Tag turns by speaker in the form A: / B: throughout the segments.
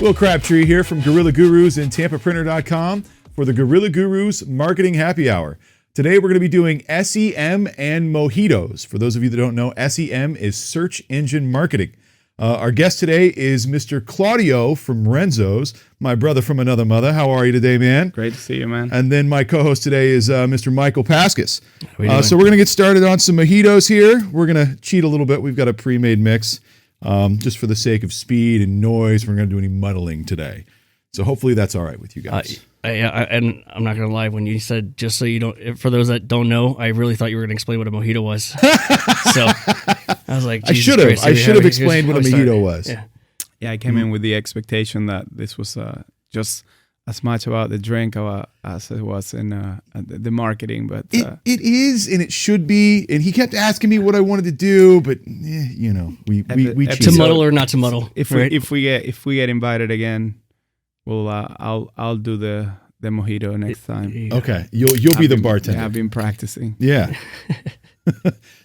A: Will Crabtree here from Gorilla Gurus and TampaPrinter.com for the Gorilla Gurus Marketing Happy Hour. Today we're going to be doing SEM and Mojitos. For those of you that don't know, SEM is Search Engine Marketing. Our guest today is Mr. Claudio from Renzo's, my brother from another mother. How are you today, man?
B: Great to see you, man.
A: And then my co-host today is Mr. Michael Paskas. So we're going to get started on some Mojitos here. We're going to cheat a little bit. We've got a pre-made mix just for the sake of speed and noise. We're going to do any muddling today. So hopefully that's all right with you guys.
C: And I'm not going to lie, when you said, just so you don't, for those that don't know, I really thought you were going to explain what a mojito was. So I was like,
A: I should have explained what a mojito was.
B: Yeah, I came in with the expectation that this was just as much about the drink as it was in the marketing. But
A: it is, and it should be. And he kept asking me what I wanted to do, but we
C: to muddle or not to muddle.
B: If we get invited again, well, I'll do the mojito next time.
A: Okay, you'll be the bartender.
B: I've been practicing.
A: Yeah.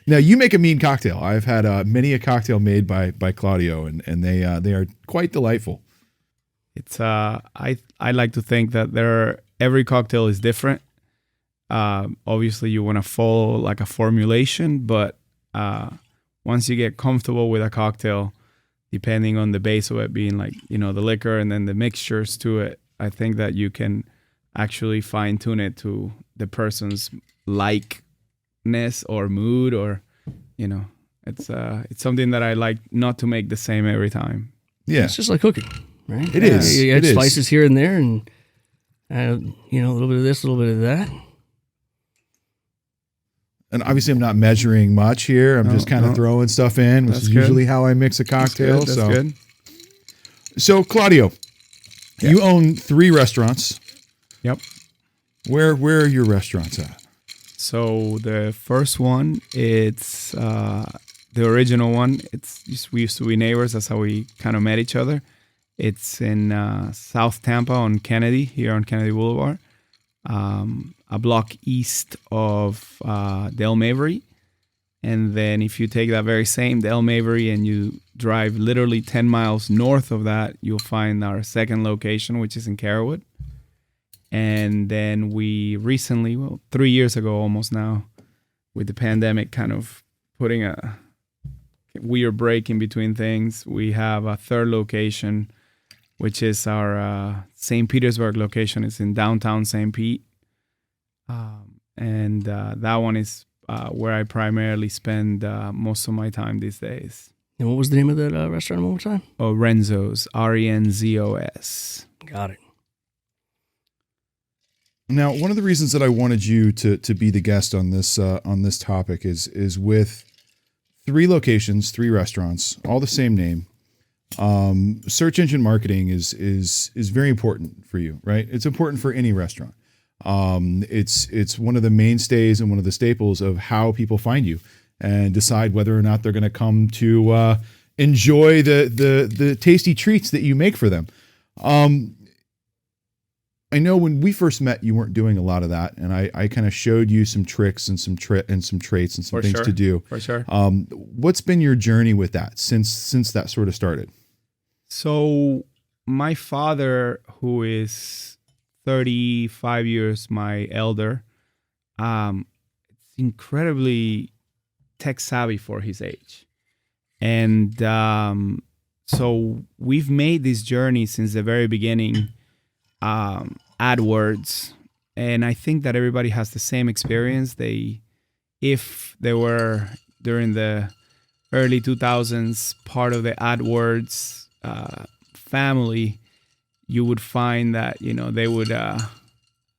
A: Now you make a mean cocktail. I've had many a cocktail made by Claudio, and they are quite delightful.
B: It's I like to think that every cocktail is different. Obviously, you want to follow like a formulation, but once you get comfortable with a cocktail, depending on the base of it being like, the liquor and then the mixtures to it, I think that you can actually fine tune it to the person's likeness or mood, or, it's something that I like not to make the same every time.
A: Yeah.
C: It's just like cooking, right?
A: It is.
C: You add spices here and there and, a little bit of this, a little bit of that.
A: And obviously, I'm not measuring much here. I'm just kind of throwing stuff in, which is usually how I mix a cocktail.
B: That's good.
A: So, Claudio, you own 3 restaurants.
B: Yep.
A: Where are your restaurants at?
B: So the first one, it's the original one. We used to be neighbors. That's how we kind of met each other. It's in South Tampa on Kennedy, here on Kennedy Boulevard. A block east of Del Mavry. And then if you take that very same Del Mavry and you drive literally 10 miles north of that, you'll find our second location, which is in Carrollwood. And then we recently, 3 years ago almost now, with the pandemic kind of putting a weird break in between things, we have a third location, which is our St. Petersburg location. It's in downtown St. Pete. And that one is where I primarily spend most of my time these days.
C: And what was the name of that restaurant one more time?
B: Oh, Renzo's, Renzos.
C: Got it.
A: Now, one of the reasons that I wanted you to be the guest on this topic is with 3 locations, 3 restaurants, all the same name. Search engine marketing is very important for you, right? It's important for any restaurant. It's one of the mainstays and one of the staples of how people find you and decide whether or not they're going to come to enjoy the tasty treats that you make for them. I know when we first met, you weren't doing a lot of that, and I kind of showed you some tricks and some traits and some things to do.
B: For sure.
A: What's been your journey with that since that sort of started?
B: So my father, who is 35 years my elder, it's incredibly tech savvy for his age. And so we've made this journey since the very beginning. Adwords, and I think that everybody has the same experience. If they were during the early 2000s part of the Adwords family, you would find that they would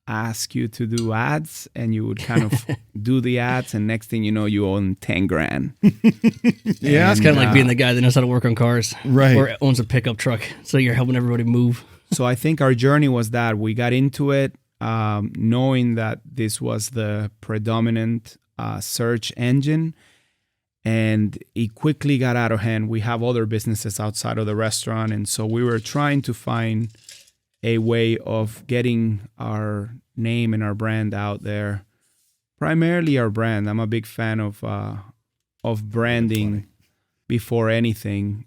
B: ask you to do ads, and you would kind of do the ads, and next thing you know, you own 10 grand.
C: Yeah, it's kind of like being the guy that knows how to work on cars,
A: right?
C: Or owns a pickup truck, so you're helping everybody move.
B: So I think our journey was that we got into it knowing that this was the predominant search engine, and it quickly got out of hand. We have other businesses outside of the restaurant, and so we were trying to find a way of getting our name and our brand out there. Primarily our brand. I'm a big fan of branding before anything.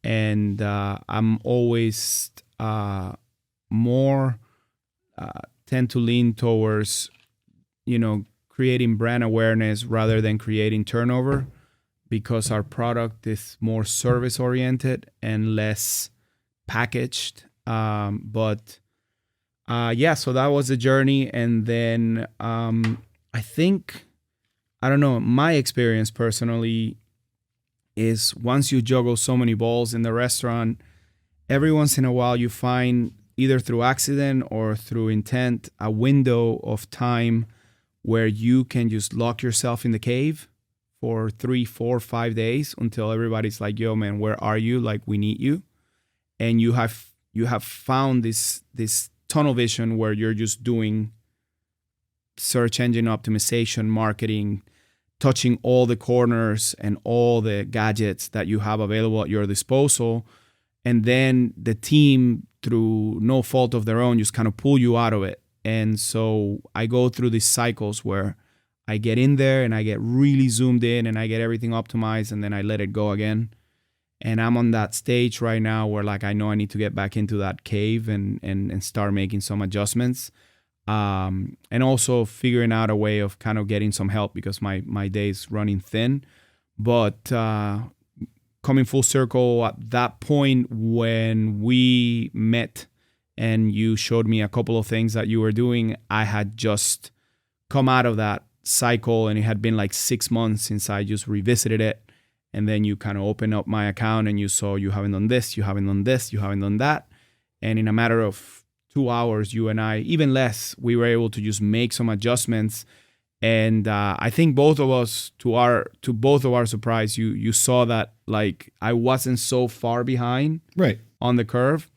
B: and I'm always more tend to lean towards, creating brand awareness rather than creating turnover, because our product is more service oriented and less packaged. So that was the journey. And then I think, I don't know, my experience personally is once you juggle so many balls in the restaurant, every once in a while you find, either through accident or through intent, a window of time where you can just lock yourself in the cave for 3, 4, 5 days until everybody's like, yo, man, where are you? Like, we need you. And you have found this tunnel vision where you're just doing search engine optimization, marketing, touching all the corners and all the gadgets that you have available at your disposal. And then the team, through no fault of their own, just kind of pull you out of it. And so I go through these cycles where I get in there and I get really zoomed in and I get everything optimized, and then I let it go again. And I'm on that stage right now where, like, I know I need to get back into that cave and start making some adjustments. And also figuring out a way of kind of getting some help, because my day is running thin. But coming full circle at that point when we met and you showed me a couple of things that you were doing, I had just come out of that cycle, and it had been like 6 months since I just revisited it. And then you kind of opened up my account and you saw you haven't done this, you haven't done this, you haven't done that. And in a matter of 2 hours, you and I, even less, we were able to just make some adjustments. And I think both of us, to both of our surprise, you saw that, like, I wasn't so far behind on the curve.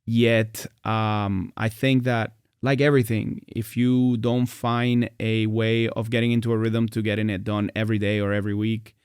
B: Yet I think that, like everything, if you don't find a way of getting into a rhythm to getting it done every day or every week,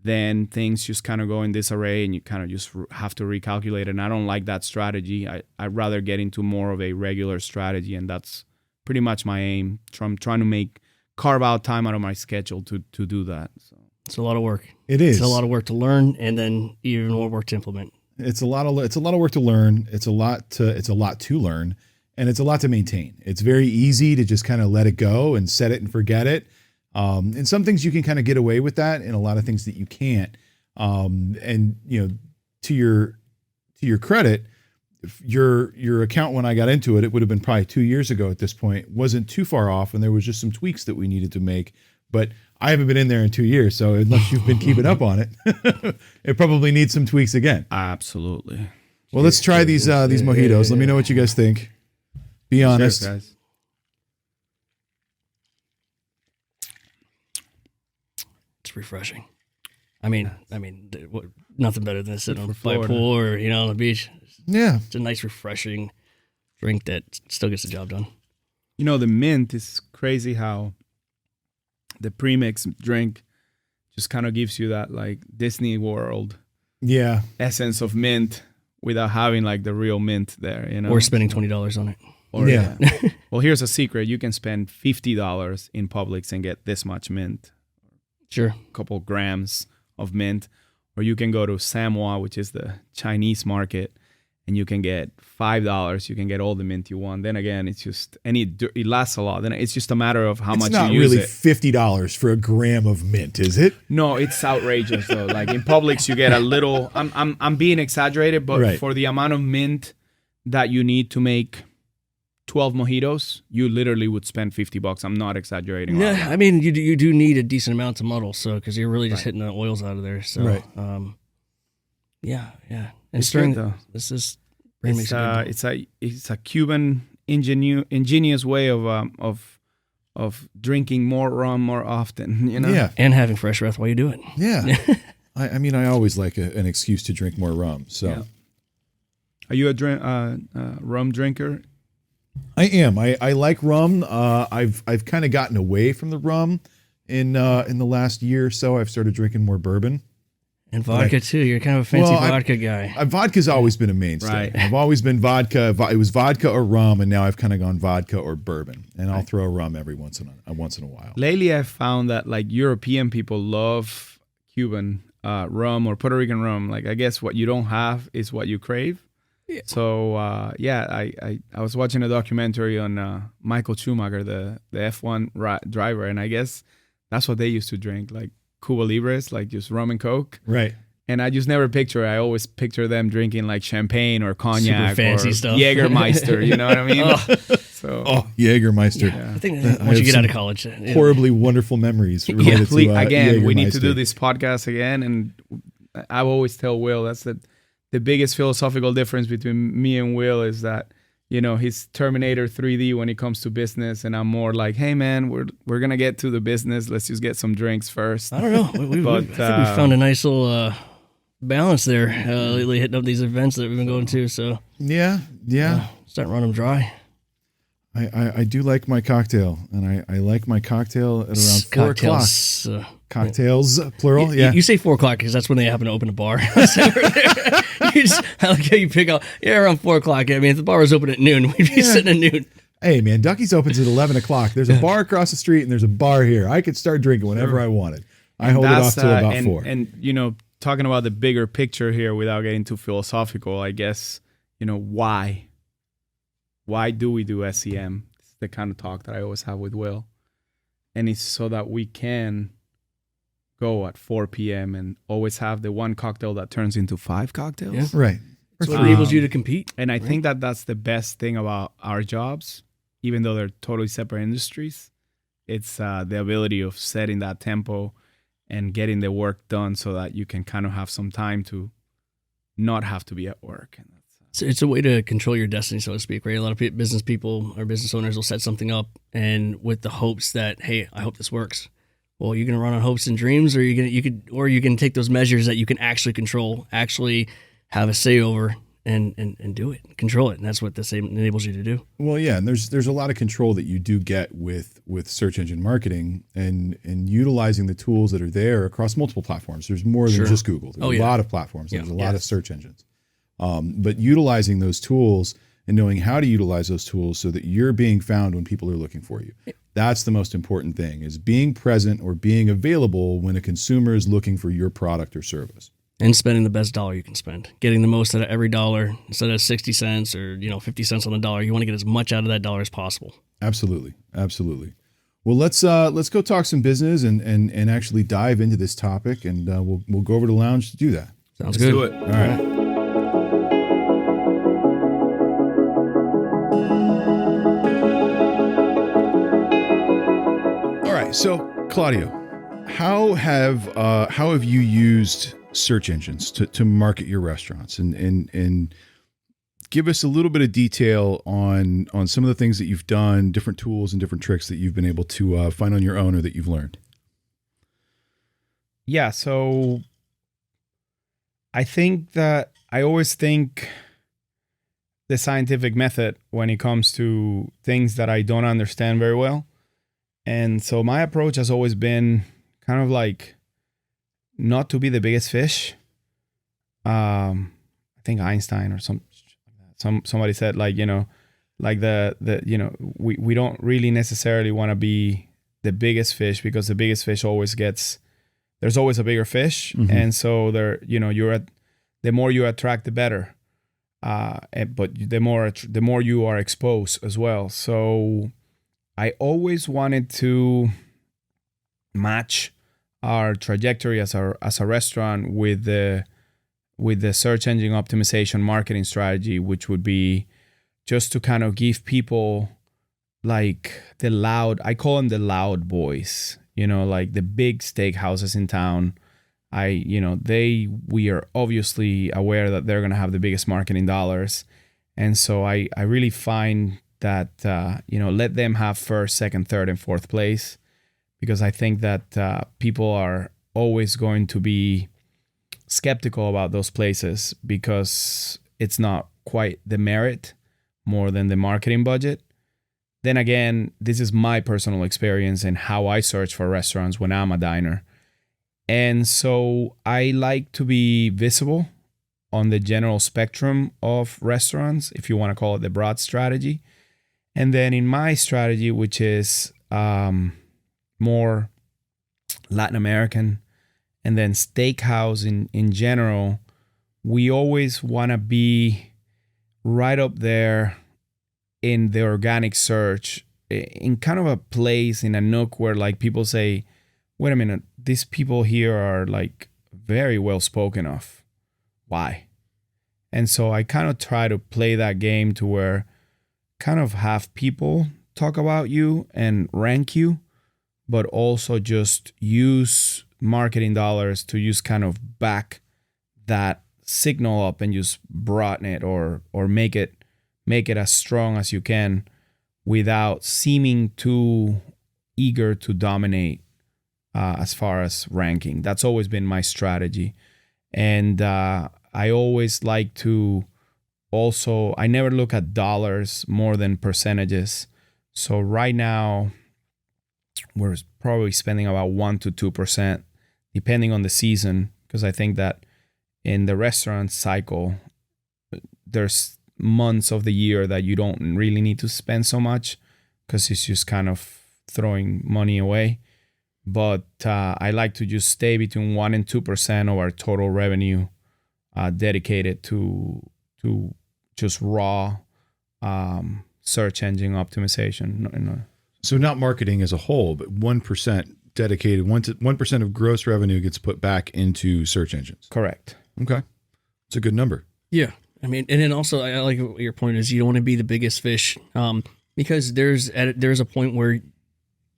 B: then things just kind of go in disarray and you kind of just have to recalculate. And I don't like that strategy. I'd rather get into more of a regular strategy, and that's pretty much my aim. I'm trying to carve out time out of my schedule to do that. So
C: it's a lot of work.
A: It is.
C: It's a lot of work to learn, and then even more work to implement.
A: It's a lot of work to learn. It's a lot to learn, and it's a lot to maintain. It's very easy to just kind of let it go and set it and forget it. And some things you can kind of get away with that, and a lot of things that you can't. And to your credit, your account, when I got into it, it would have been probably 2 years ago at this point, wasn't too far off, and there was just some tweaks that we needed to make. But I haven't been in there in 2 years, so unless you've been keeping up on it, it probably needs some tweaks again.
B: Absolutely.
A: Well, let's try these mojitos. Let me know what you guys think. Be honest.
B: Cheers, guys.
C: It's refreshing. I mean, nothing better than sitting on
B: Florida.
C: a pool or on the beach.
A: Yeah,
C: It's a nice, refreshing drink that still gets the job done.
B: The mint is crazy how the premix drink just kind of gives you that, like, Disney World essence of mint without having, like, the real mint there,
C: Or spending $20 on it.
B: Or, Well, here's a secret. You can spend $50 in Publix and get this much mint.
C: Sure.
B: A couple grams of mint. Or you can go to Samoa, which is the Chinese market, and you can get $5. You can get all the mint you want. Then again, it's just, and it lasts a lot. Then it's just a matter of how much you use it.
A: It's not really $50 for a gram of mint, is it?
B: No, it's outrageous though. Like in Publix, you get a little. I'm being exaggerated, but for the amount of mint that you need to make 12 mojitos, you literally would spend $50. I'm not exaggerating.
C: Yeah, I mean, you do need a decent amount to muddle, so because you're really just hitting the oils out of there. So, yeah. And
B: It's good, though.
C: This is it's
B: a Cuban ingenious way of drinking more rum more often.
A: Yeah,
C: and having fresh breath while you do it.
A: Yeah, I mean, I always like an excuse to drink more rum. So,
B: are you a rum drinker?
A: I am. I like rum. I've kind of gotten away from the rum in the last year or so. I've started drinking more bourbon.
C: And vodka too. You're kind of a fancy vodka guy.
A: Vodka's always been a mainstay.
B: Right.
A: I've always been vodka. It was vodka or rum, and now I've kind of gone vodka or bourbon. And I'll throw rum every once in a while.
B: Lately, I've found that like European people love Cuban rum or Puerto Rican rum. Like, I guess what you don't have is what you crave.
C: Yeah.
B: So I was watching a documentary on Michael Schumacher, the F1 driver, and I guess that's what they used to drink, like Cuba Libres, like just rum and Coke.
A: Right.
B: And I just never picture. I always picture them drinking like champagne or cognac,
C: super fancy
B: or
C: stuff.
B: Jägermeister. You know what I mean?
A: Jägermeister.
C: Yeah. I think once you get out of college,
A: horribly wonderful memories related to
B: again, we need to
A: Jägermeister.
B: do this podcast again, and I always tell Will that's the biggest philosophical difference between me and Will is that, you know, he's Terminator 3D when it comes to business, and I'm more like, hey man, we're gonna get to the business. Let's just get some drinks first.
C: I don't know. I think we found a nice little balance there lately, hitting up these events that we've been going to. So
A: yeah,
C: starting to run them dry.
A: I do like my cocktail, and I like my cocktail at around 4 o'clock. Cocktails, plural. Yeah.
C: You say 4 o'clock because that's when they happen to open a bar. You just, I like how you pick up. Yeah, around 4 o'clock. I mean, if the bar was open at noon, we'd be sitting at noon.
A: Hey man, Ducky's opens at 11 o'clock. There's a bar across the street, and there's a bar here. I could start drinking whenever I wanted. I hold it off till about 4.
B: And you know, talking about the bigger picture here, without getting too philosophical, I guess, you know, why do we do SEM? It's the kind of talk that I always have with Will, and it's so that we can go at 4 p.m. and always have the one cocktail that turns into 5 cocktails.
C: Yeah.
A: Right.
C: So it enables you to compete.
B: And I think that that's the best thing about our jobs, even though they're totally separate industries. It's the ability of setting that tempo and getting the work done so that you can kind of have some time to not have to be at work. And
C: So it's a way to control your destiny, so to speak, right? A lot of business people or business owners will set something up and with the hopes that, hey, I hope this works. Well, you're going to run on hopes and dreams, or you can take those measures that you can actually control, actually have a say over, and do it, control it, and that's what this enables you to do.
A: Well, yeah, and there's a lot of control that you do get with search engine marketing and utilizing the tools that are there across multiple platforms. There's more than just Google. There's a lot of platforms. There's a lot of search engines. But utilizing those tools and knowing how to utilize those tools so that you're being found when people are looking for you. That's the most important thing, is being present or being available when a consumer is looking for your product or service.
C: And spending the best dollar you can spend. Getting the most out of every dollar. Instead of 60 cents or 50 cents on the dollar, you want to get as much out of that dollar as possible.
A: Absolutely. Well, let's go talk some business and actually dive into this topic, and we'll go over to the lounge to do that.
C: Sounds good.
B: do it.
A: All right. So, Claudio, how have you used search engines to market your restaurants, and give us a little bit of detail on some of the things that you've done, different tools and different tricks that you've been able to find on your own or that you've learned?
B: Yeah, so I think that I always think the scientific method when it comes to things that I don't understand very well. And so my approach has always been kind of like not to be the biggest fish. I think Einstein or somebody said, like, like we don't really necessarily want to be the biggest fish, because the biggest fish there's always a bigger fish. Mm-hmm. And so the more you attract, the better. But the more you are exposed as well. So I always wanted to match our trajectory as a restaurant with the search engine optimization marketing strategy, which would be just to kind of give people like I call them the loud boys, like the big steakhouses in town. We are obviously aware that they're going to have the biggest marketing dollars. And so I really find that, let them have first, second, third, and fourth place, because I think that people are always going to be skeptical about those places because it's not quite the merit more than the marketing budget. Then again, this is my personal experience and how I search for restaurants when I'm a diner. And so I like to be visible on the general spectrum of restaurants, if you want to call it the broad strategy. And then in my strategy, which is more Latin American and then steakhouse in general, we always want to be right up there in the organic search, in kind of a place, in a nook where like people say, wait a minute, these people here are like very well spoken of. Why? And so I kind of try to play that game to where kind of have people talk about you and rank you, but also just use marketing dollars to just kind of back that signal up and just broaden it or make it as strong as you can without seeming too eager to dominate as far as ranking. That's always been my strategy. And I always like to also, I never look at dollars more than percentages. So right now, we're probably spending about 1% to 2%, depending on the season, because I think that in the restaurant cycle, there's months of the year that you don't really need to spend so much because it's just kind of throwing money away. But I like to just stay between 1% and 2% of our total revenue dedicated to just raw search engine optimization.
A: So not marketing as a whole, but 1% dedicated, 1% of gross revenue gets put back into search engines.
B: Correct.
A: Okay. It's a good number.
C: Yeah. I mean, and then also I like what your point is, you don't want to be the biggest fish because there's a point where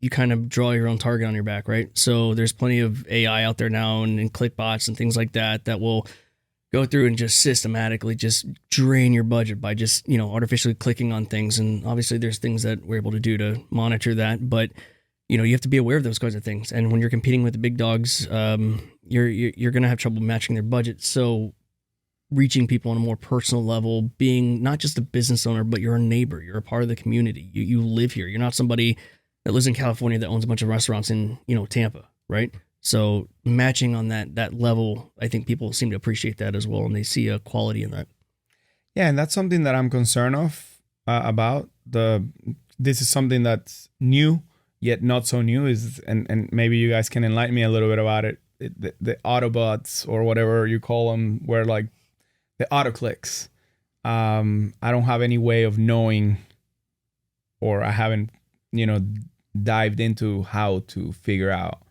C: you kind of draw your own target on your back, right? So there's plenty of AI out there now and click bots and things like that will go through and just systematically just drain your budget by just, artificially clicking on things. And obviously there's things that we're able to do to monitor that, but you have to be aware of those kinds of things. And when you're competing with the big dogs, you're going to have trouble matching their budget. So reaching people on a more personal level, being not just a business owner, but you're a neighbor, you're a part of the community. You live here. You're not somebody that lives in California that owns a bunch of restaurants in, Tampa, right? So matching on that level, I think people seem to appreciate that as well, and they see a quality in that.
B: Yeah, and that's something that I'm concerned about. This is something that's new, yet not so new. And maybe you guys can enlighten me a little bit about it. The Autobots or whatever you call them, where like the auto clicks. I don't have any way of knowing, or I haven't, dived into how to figure out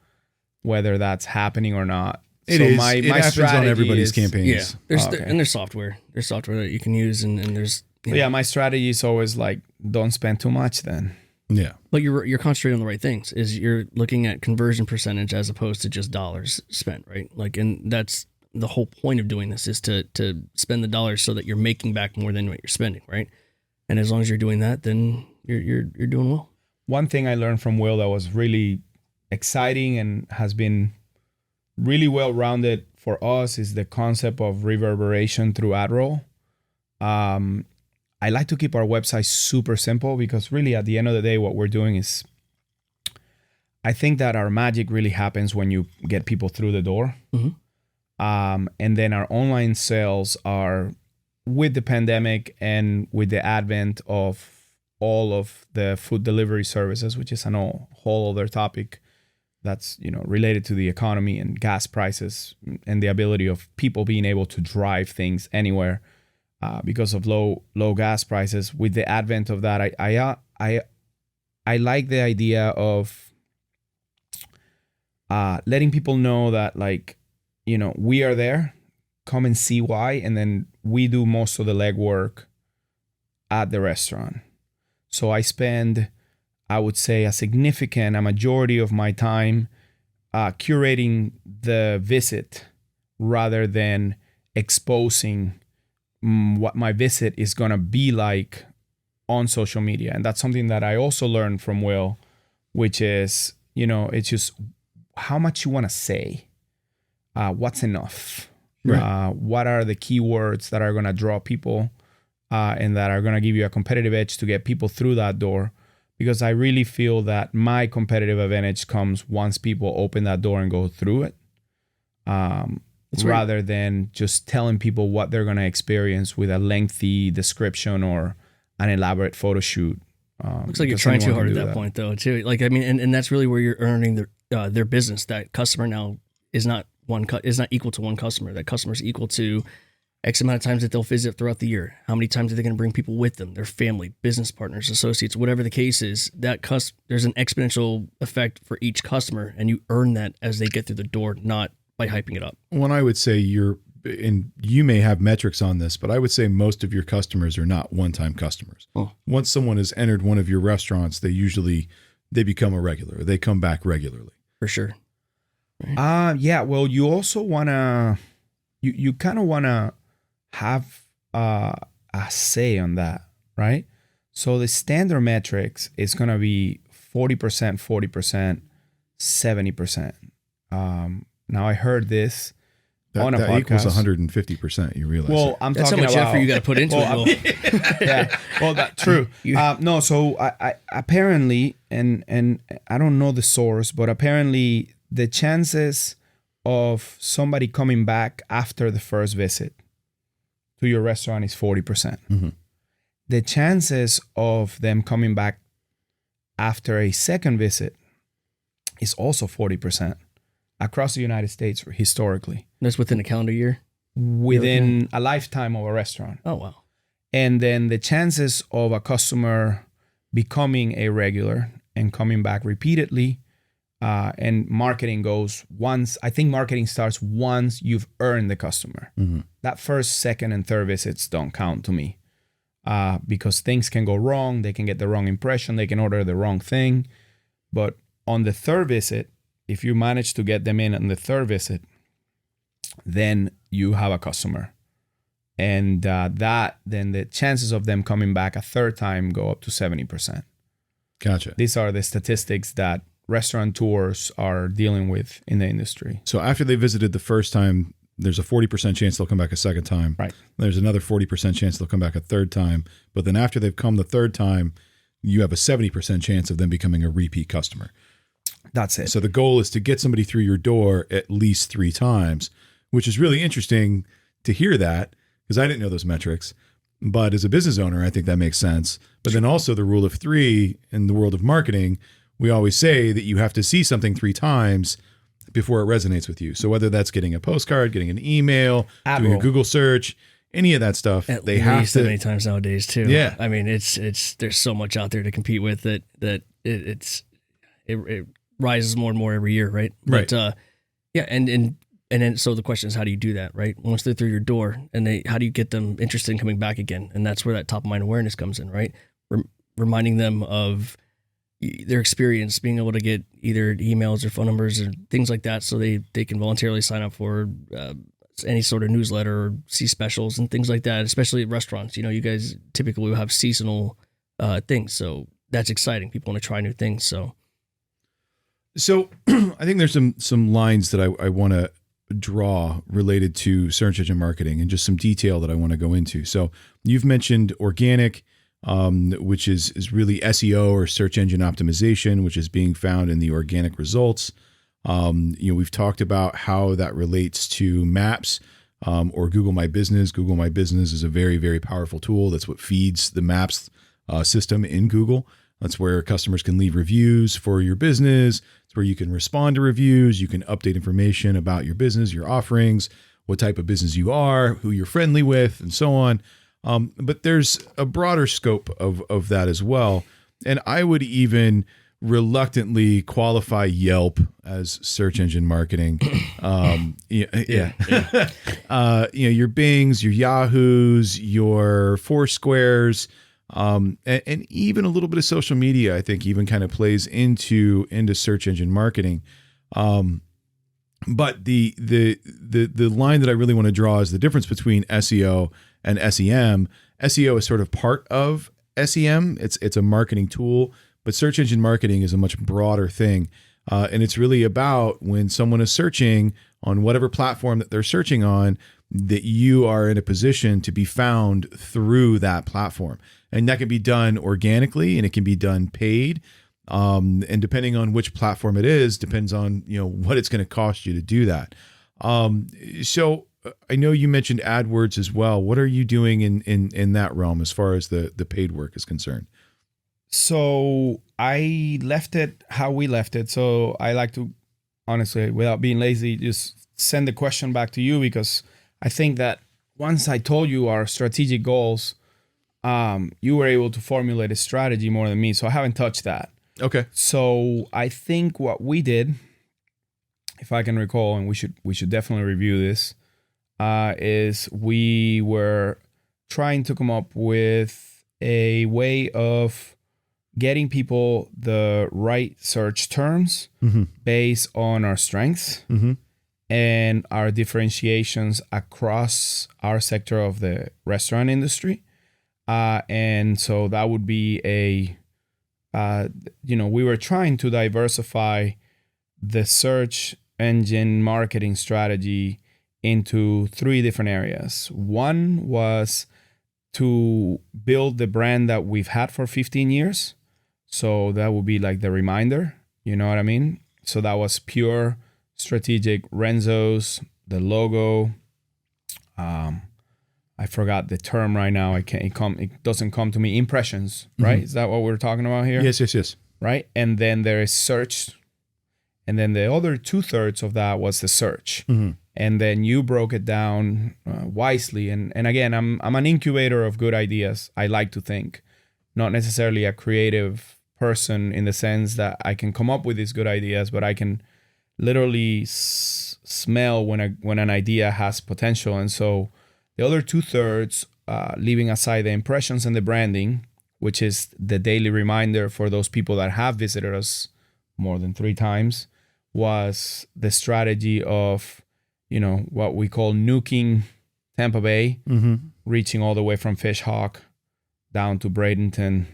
B: whether that's happening or not.
A: It happens on everybody's campaigns.
C: Yeah, there's software. There's software that you can use, and there's
B: yeah. My strategy is always like, don't spend too much then.
A: Yeah,
C: but you're concentrating on the right things. Is you're looking at conversion percentage as opposed to just dollars spent, right? Like, and that's the whole point of doing this, is to spend the dollars so that you're making back more than what you're spending, right? And as long as you're doing that, then you're doing well.
B: One thing I learned from Will that was really exciting and has been really well-rounded for us is the concept of reverberation through ad roll. I like to keep our website super simple because really at the end of the day, what we're doing is, I think that our magic really happens when you get people through the door. Mm-hmm. And then our online sales are, with the pandemic and with the advent of all of the food delivery services, which is a whole other topic that's, related to the economy and gas prices and the ability of people being able to drive things anywhere because of low gas prices. With the advent of that, I like the idea of letting people know that, like, we are there, come and see why, and then we do most of the legwork at the restaurant. So I spend, I would say, a majority of my time curating the visit rather than exposing what my visit is going to be like on social media. And that's something that I also learned from Will, which is, it's just how much you want to say, what's enough, right. What are the keywords that are going to draw people and that are going to give you a competitive edge to get people through that door. Because I really feel that my competitive advantage comes once people open that door and go through it, rather than just telling people what they're going to experience with a lengthy description or an elaborate photo shoot.
C: Looks like you're trying too hard at that point, though, too. Like, I mean, and that's really where you're earning their business. That customer now is not is not equal to one customer. That customer is equal to X amount of times that they'll visit throughout the year. How many times are they going to bring people with them, their family, business partners, associates, whatever the case is. There's an exponential effect for each customer, and you earn that as they get through the door, not by hyping it up.
A: Well, I would say and you may have metrics on this, but I would say most of your customers are not one-time customers.
C: Oh.
A: Once someone has entered one of your restaurants, they become a regular. They come back regularly.
C: For sure.
B: Yeah. Well, you also wanna, you kind of wanna have a say on that, right? So the standard metrics is gonna be 40%, 40%, 70%. Now I heard this on a
A: that
B: podcast.
A: equals 150%. You realize?
B: Well, I'm
C: That's how
B: talking
C: much
B: about
C: effort you got to put into it.
B: yeah. Well, that's true. No, so I apparently, and I don't know the source, but apparently the chances of somebody coming back after the first visit to your restaurant is 40%.
A: Mm-hmm.
B: The chances of them coming back after a second visit is also 40% across the United States historically.
C: That's within a calendar year?
B: Within a lifetime of a restaurant.
C: Oh, wow.
B: And then the chances of a customer becoming a regular and coming back repeatedly, and marketing goes once. I think marketing starts once you've earned the customer.
A: Mm-hmm.
B: That first, second, and third visits don't count to me, because things can go wrong. They can get the wrong impression. They can order the wrong thing. But on the third visit, if you manage to get them in on the third visit, then you have a customer. And then the chances of them coming back a third time go up to 70%.
A: Gotcha.
B: These are the statistics that restaurateurs are dealing with in the industry.
A: So after they visited the first time, there's a 40% chance they'll come back a second time.
B: Right.
A: There's another 40% chance they'll come back a third time. But then after they've come the third time, you have a 70% chance of them becoming a repeat customer.
B: That's it.
A: So the goal is to get somebody through your door at least 3 times, which is really interesting to hear that, because I didn't know those metrics. But as a business owner, I think that makes sense. But then also the rule of 3 in the world of marketing, we always say that you have to see something 3 times before it resonates with you. So whether that's getting a postcard, getting an email, doing a Google search, any of that stuff,
C: At
A: they
C: least
A: have to.
C: that many times nowadays too.
A: Yeah.
C: I mean, it's there's so much out there to compete with that it rises more and more every year, right?
A: Right.
C: But yeah, and then so the question is, how do you do that, right? Once they're through your door, and how do you get them interested in coming back again? And that's where that top of mind awareness comes in, right? Reminding them of their experience, being able to get either emails or phone numbers or things like that, so they can voluntarily sign up for any sort of newsletter or see specials and things like that, especially at restaurants. You know, you guys typically will have seasonal things, so that's exciting. People want to try new things. So
A: I think there's some lines that I want to draw related to search engine marketing and just some detail that I want to go into. So you've mentioned organic, which is really SEO or search engine optimization, which is being found in the organic results. We've talked about how that relates to maps, or Google My Business. Google My Business is a very, very powerful tool. That's what feeds the maps system in Google. That's where customers can leave reviews for your business. It's where you can respond to reviews. You can update information about your business, your offerings, what type of business you are, who you're friendly with, and so on. But there's a broader scope of that as well. And I would even reluctantly qualify Yelp as search engine marketing. Your Bings, your Yahoos, your Foursquares, and even a little bit of social media, I think even kind of plays into search engine marketing. But the line that I really want to draw is the difference between SEO and SEM. SEO is sort of part of SEM. It's a marketing tool, but search engine marketing is a much broader thing. And it's really about when someone is searching on whatever platform that they're searching on, that you are in a position to be found through that platform. And that can be done organically and it can be done paid. And depending on which platform it is, depends on, what it's going to cost you to do that. So I know you mentioned AdWords as well. What are you doing in that realm as far as the paid work is concerned?
B: So I left it how we left it. So I like to honestly, without being lazy, just send the question back to you, because I think that once I told you our strategic goals, you were able to formulate a strategy more than me. So I haven't touched that.
A: Okay.
B: So I think what we did, if I can recall, and we should definitely review this, is we were trying to come up with a way of getting people the right search terms based on our strengths and our differentiations across our sector of the restaurant industry. And so that would be we were trying to diversify the search engine marketing strategy into 3 different areas. One was to build the brand that we've had for 15 years. So that would be like the reminder, you know what I mean? So that was pure strategic Renzo's, the logo. I forgot the term right now. It doesn't come to me. Impressions, right? Is that what we're talking about here?
A: Yes.
B: Right. And then there is search. And then the other 2/3 of that was the search. And then you broke it down wisely. And again, I'm an incubator of good ideas. I like to think, not necessarily a creative person in the sense that I can come up with these good ideas, but I can literally smell when an idea has potential. And so the other 2/3, leaving aside the impressions and the branding, which is the daily reminder for those people that have visited us more than 3 times, was the strategy of, what we call nuking Tampa Bay, reaching all the way from Fishhawk down to Bradenton,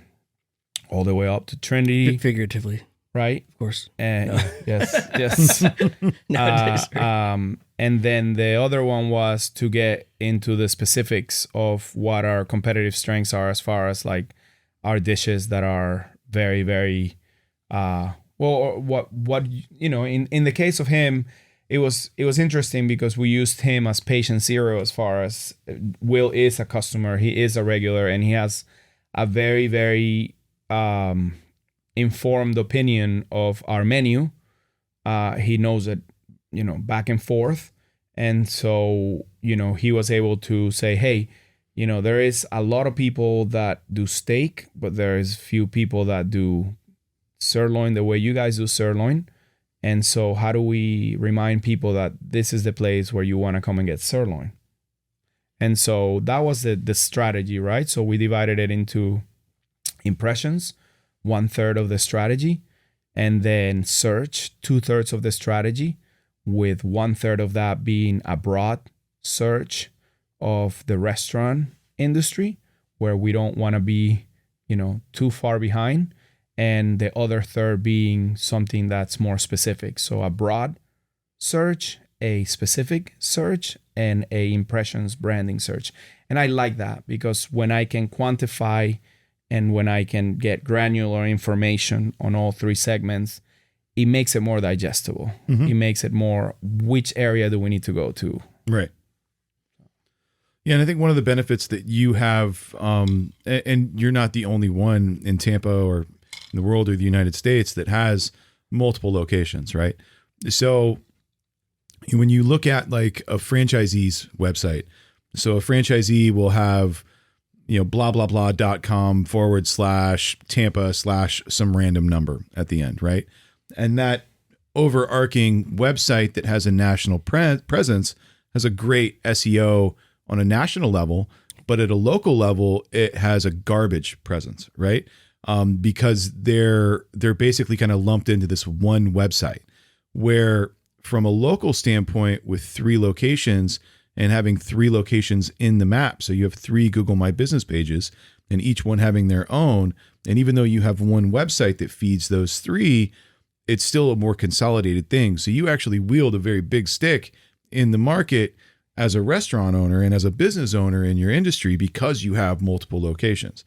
B: all the way up to Trinity.
C: Figuratively.
B: Right?
C: Of course.
B: Yes.
C: Nowadays,
B: and then the other one was to get into the specifics of what our competitive strengths are, as far as like our dishes that are very, very, in the case of him, it was interesting because we used him as patient zero, as far as Will is a customer, he is a regular, and he has a very, very informed opinion of our menu. He knows it, back and forth. And so, he was able to say, hey, there is a lot of people that do steak, but there is few people that do sirloin the way you guys do sirloin. And so how do we remind people that this is the place where you want to come and get sirloin? And so that was the strategy, right? So we divided it into impressions, 1/3 of the strategy, and then search, 2/3 of the strategy, with 1/3 of that being a broad search of the restaurant industry, where we don't want to be, too far behind, and the other 1/3 being something that's more specific. So a broad search, a specific search, and a impressions branding search. And I like that, because when I can quantify and when I can get granular information on all 3 segments, it makes it more digestible. It makes it more, which area do we need to go to?
A: Right. Yeah, and I think one of the benefits that you have, and you're not the only one in Tampa or in the world or the United States that has multiple locations, right? So when you look at like a franchisee's website, so a franchisee will have, blah, blah, blah.com/Tampa/ some random number at the end, right? And that overarching website that has a national presence has a great SEO on a national level, but at a local level, it has a garbage presence, right? Because they're basically kind of lumped into this one website, where from a local standpoint, with 3 locations and having 3 locations in the map, so you have 3 Google My Business pages, and each one having their own. And even though you have one website that feeds those 3, it's still a more consolidated thing. So you actually wield a very big stick in the market as a restaurant owner and as a business owner in your industry, because you have multiple locations.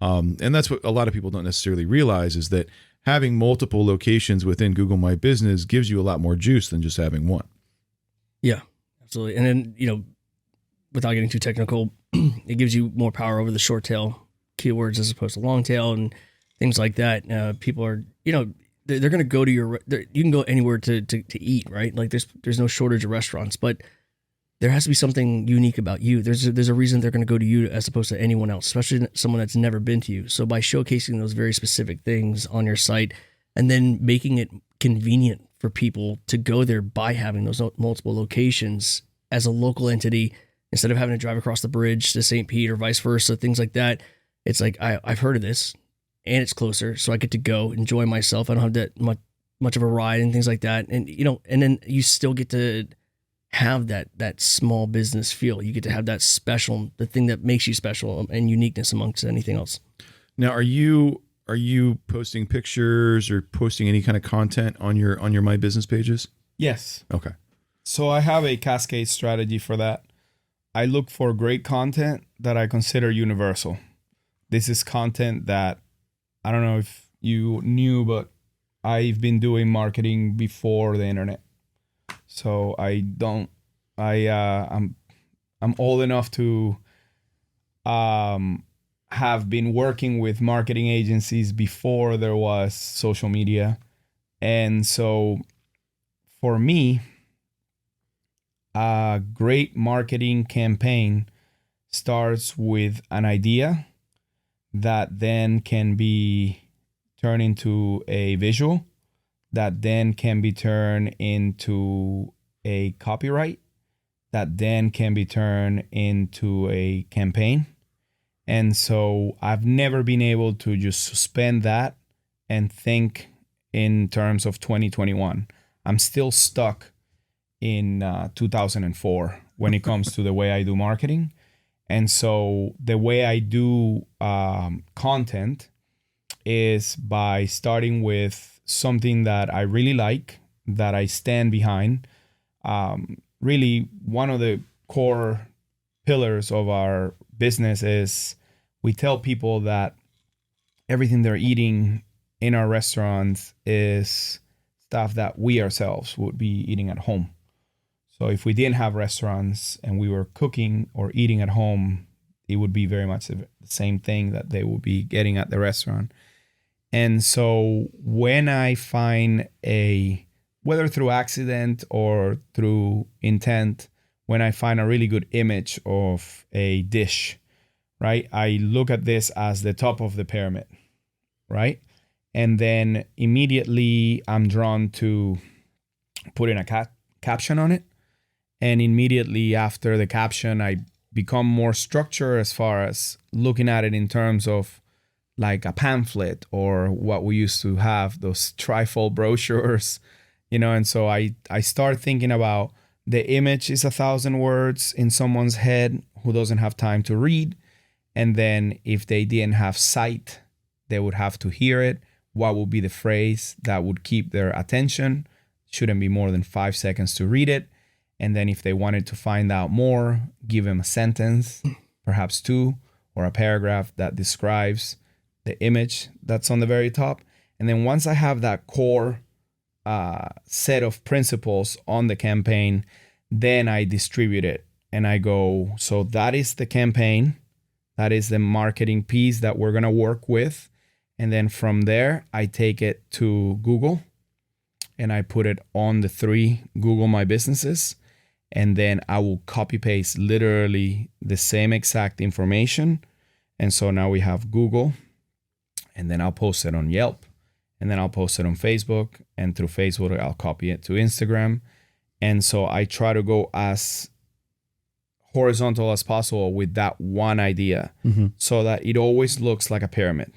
A: And that's what a lot of people don't necessarily realize, is that having multiple locations within Google My Business gives you a lot more juice than just having one.
C: Yeah, absolutely. And then, without getting too technical, it gives you more power over the short tail keywords as opposed to long tail and things like that. People are, they're going to go to you can go anywhere to eat, right? Like there's no shortage of restaurants, but there has to be something unique about you. There's a reason they're going to go to you as opposed to anyone else, especially someone that's never been to you. So by showcasing those very specific things on your site and then making it convenient for people to go there by having those multiple locations as a local entity, instead of having to drive across the bridge to St. Pete or vice versa, things like that, it's like, I've heard of this and it's closer. So I get to go enjoy myself. I don't have that much of a ride and things like that. And, and then you still get to have that small business feel. You get to have that special, the thing that makes you special and uniqueness amongst anything else.
A: Now, are you posting pictures or posting any kind of content on your My Business pages?
B: Yes.
A: Okay.
B: So I have a cascade strategy for that. I look for great content that I consider universal. This is content that, I don't know if you knew, but I've been doing marketing before the internet. So I'm old enough to have been working with marketing agencies before there was social media. And so for me, a great marketing campaign starts with an idea that then can be turned into a visual, that then can be turned into a copyright, that then can be turned into a campaign. And so I've never been able to just suspend that and think in terms of 2021. I'm still stuck in 2004 when it comes to the way I do marketing. And so the way I do content is by starting with something that I really like, that I stand behind. Really, one of the core pillars of our business is we tell people that everything they're eating in our restaurants is stuff that we ourselves would be eating at home. So if we didn't have restaurants and we were cooking or eating at home, it would be very much the same thing that they would be getting at the restaurant. And so when I find whether through accident or through intent, when I find a really good image of a dish, right, I look at this as the top of the pyramid, right? And then immediately I'm drawn to putting a caption on it. And immediately after the caption, I become more structured as far as looking at it in terms of like a pamphlet or what we used to have, those trifold brochures, and so I start thinking about the image is 1,000 words in someone's head who doesn't have time to read. And then if they didn't have sight, they would have to hear it. What would be the phrase that would keep their attention? Shouldn't be more than 5 seconds to read it. And then if they wanted to find out more, give them a sentence, perhaps two, or a paragraph that describes the image that's on the very top. And then once I have that core set of principles on the campaign, then I distribute it and I go, so that is the campaign. That is the marketing piece that we're going to work with. And then from there, I take it to Google and I put it on the 3 Google My Businesses. And then I will copy paste literally the same exact information. And so now we have Google, and then I'll post it on Yelp, and then I'll post it on Facebook, and through Facebook, I'll copy it to Instagram. And so I try to go as horizontal as possible with that one idea, so that it always looks like a pyramid.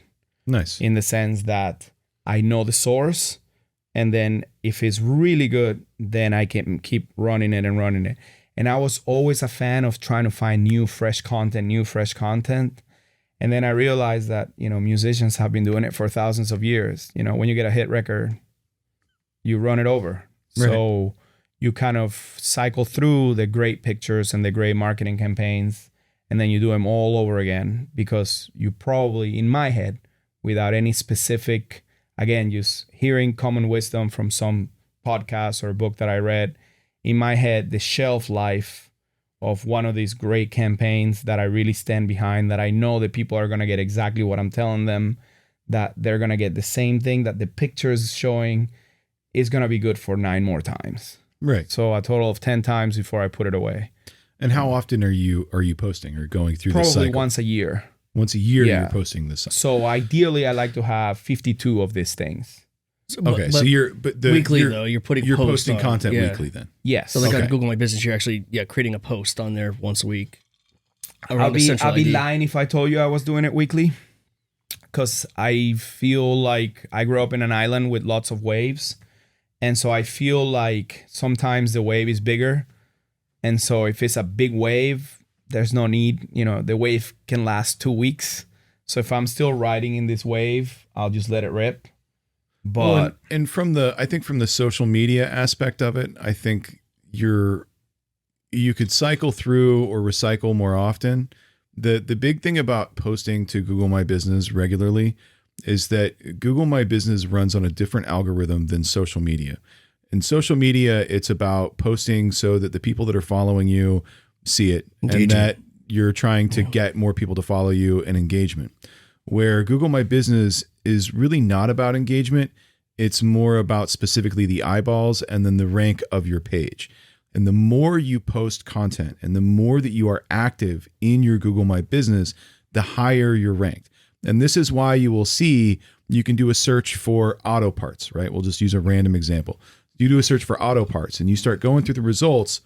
A: Nice.
B: In the sense that I know the source, and then if it's really good, then I can keep running it. And I was always a fan of trying to find new, fresh content. And then I realized that, musicians have been doing it for thousands of years. When you get a hit record, you run it over. Right. So you kind of cycle through the great pictures and the great marketing campaigns, and then you do them all over again, because you probably, in my head, without any specific, again, just hearing common wisdom from some podcast or book that I read, in my head, the shelf life of one of these great campaigns that I really stand behind, that I know that people are going to get exactly what I'm telling them, that they're going to get the same thing that the picture is showing is going to be good for 9 more times.
A: Right.
B: So a total of 10 times before I put it away.
A: And how often are you posting or going through this
B: Probably
A: cycle?
B: once a year.
A: Once a year,
B: Yeah.
A: you're posting this.
B: So ideally, I like to have 52 of these things.
A: Okay, so you're
C: weekly though. You're
A: posting
C: on,
A: content
C: yeah.
A: weekly then.
B: Yes.
C: So like
A: Okay.
C: on Google My Business, you're actually creating a post on there once a week.
B: I'll be lying if I told you I was doing it weekly, because I feel like I grew up in an island with lots of waves, and so I feel like sometimes the wave is bigger, and so if it's a big wave, there's no need. The wave can last 2 weeks, so if I'm still riding in this wave, I'll just let it rip. But
A: and from the social media aspect of it, I think you could cycle through or recycle more often. The big thing about posting to Google My Business regularly is that Google My Business runs on a different algorithm than social media. In social media, it's about posting so that the people that are following you see it, and that you're trying to get more people to follow you and engagement. Where Google My Business is really not about engagement. It's more about specifically the eyeballs and then the rank of your page. And the more you post content and the more that you are active in your Google My Business, the higher you're ranked. And this is why you will see you can do a search for auto parts, right? We'll just use a random example. You do a search for auto parts and you start going through the results,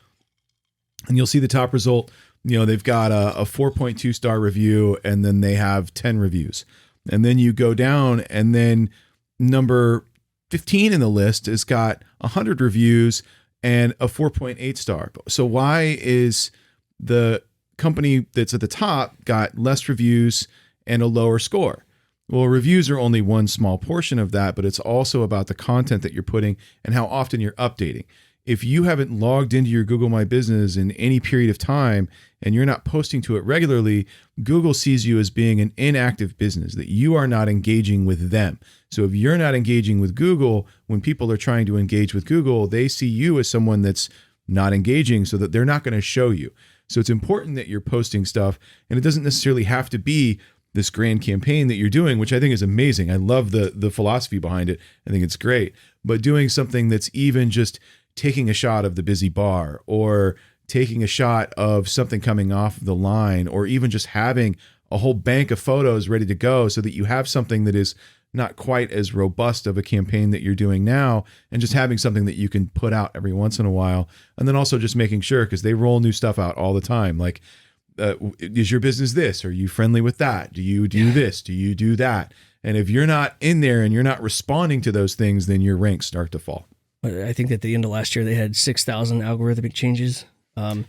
A: and you'll see the top result. They've got a 4.2 star review, and then they have 10 reviews. And then you go down, and then number 15 in the list has got 100 reviews and a 4.8 star. So why is the company that's at the top got less reviews and a lower score? Well, reviews are only one small portion of that, but it's also about the content that you're putting and how often you're updating. If you haven't logged into your Google My Business in any period of time and you're not posting to it regularly, Google sees you as being an inactive business, that you are not engaging with them. So if you're not engaging with Google, when people are trying to engage with Google, they see you as someone that's not engaging, so that they're not going to show you. So it's important that you're posting stuff, and it doesn't necessarily have to be this grand campaign that you're doing, which I think is amazing. I love the philosophy behind it. I think it's great. But doing something that's even just taking a shot of the busy bar, or taking a shot of something coming off the line, or even just having a whole bank of photos ready to go so that you have something that is not quite as robust of a campaign that you're doing now, and just having something that you can put out every once in a while. And then also just making sure, because they roll new stuff out all the time. Like, is your business this? Are you friendly with that? Do you do this? Do you do that? And if you're not in there and you're not responding to those things, then your ranks start to fall.
C: I think at the end of last year, they had 6,000 algorithmic changes. And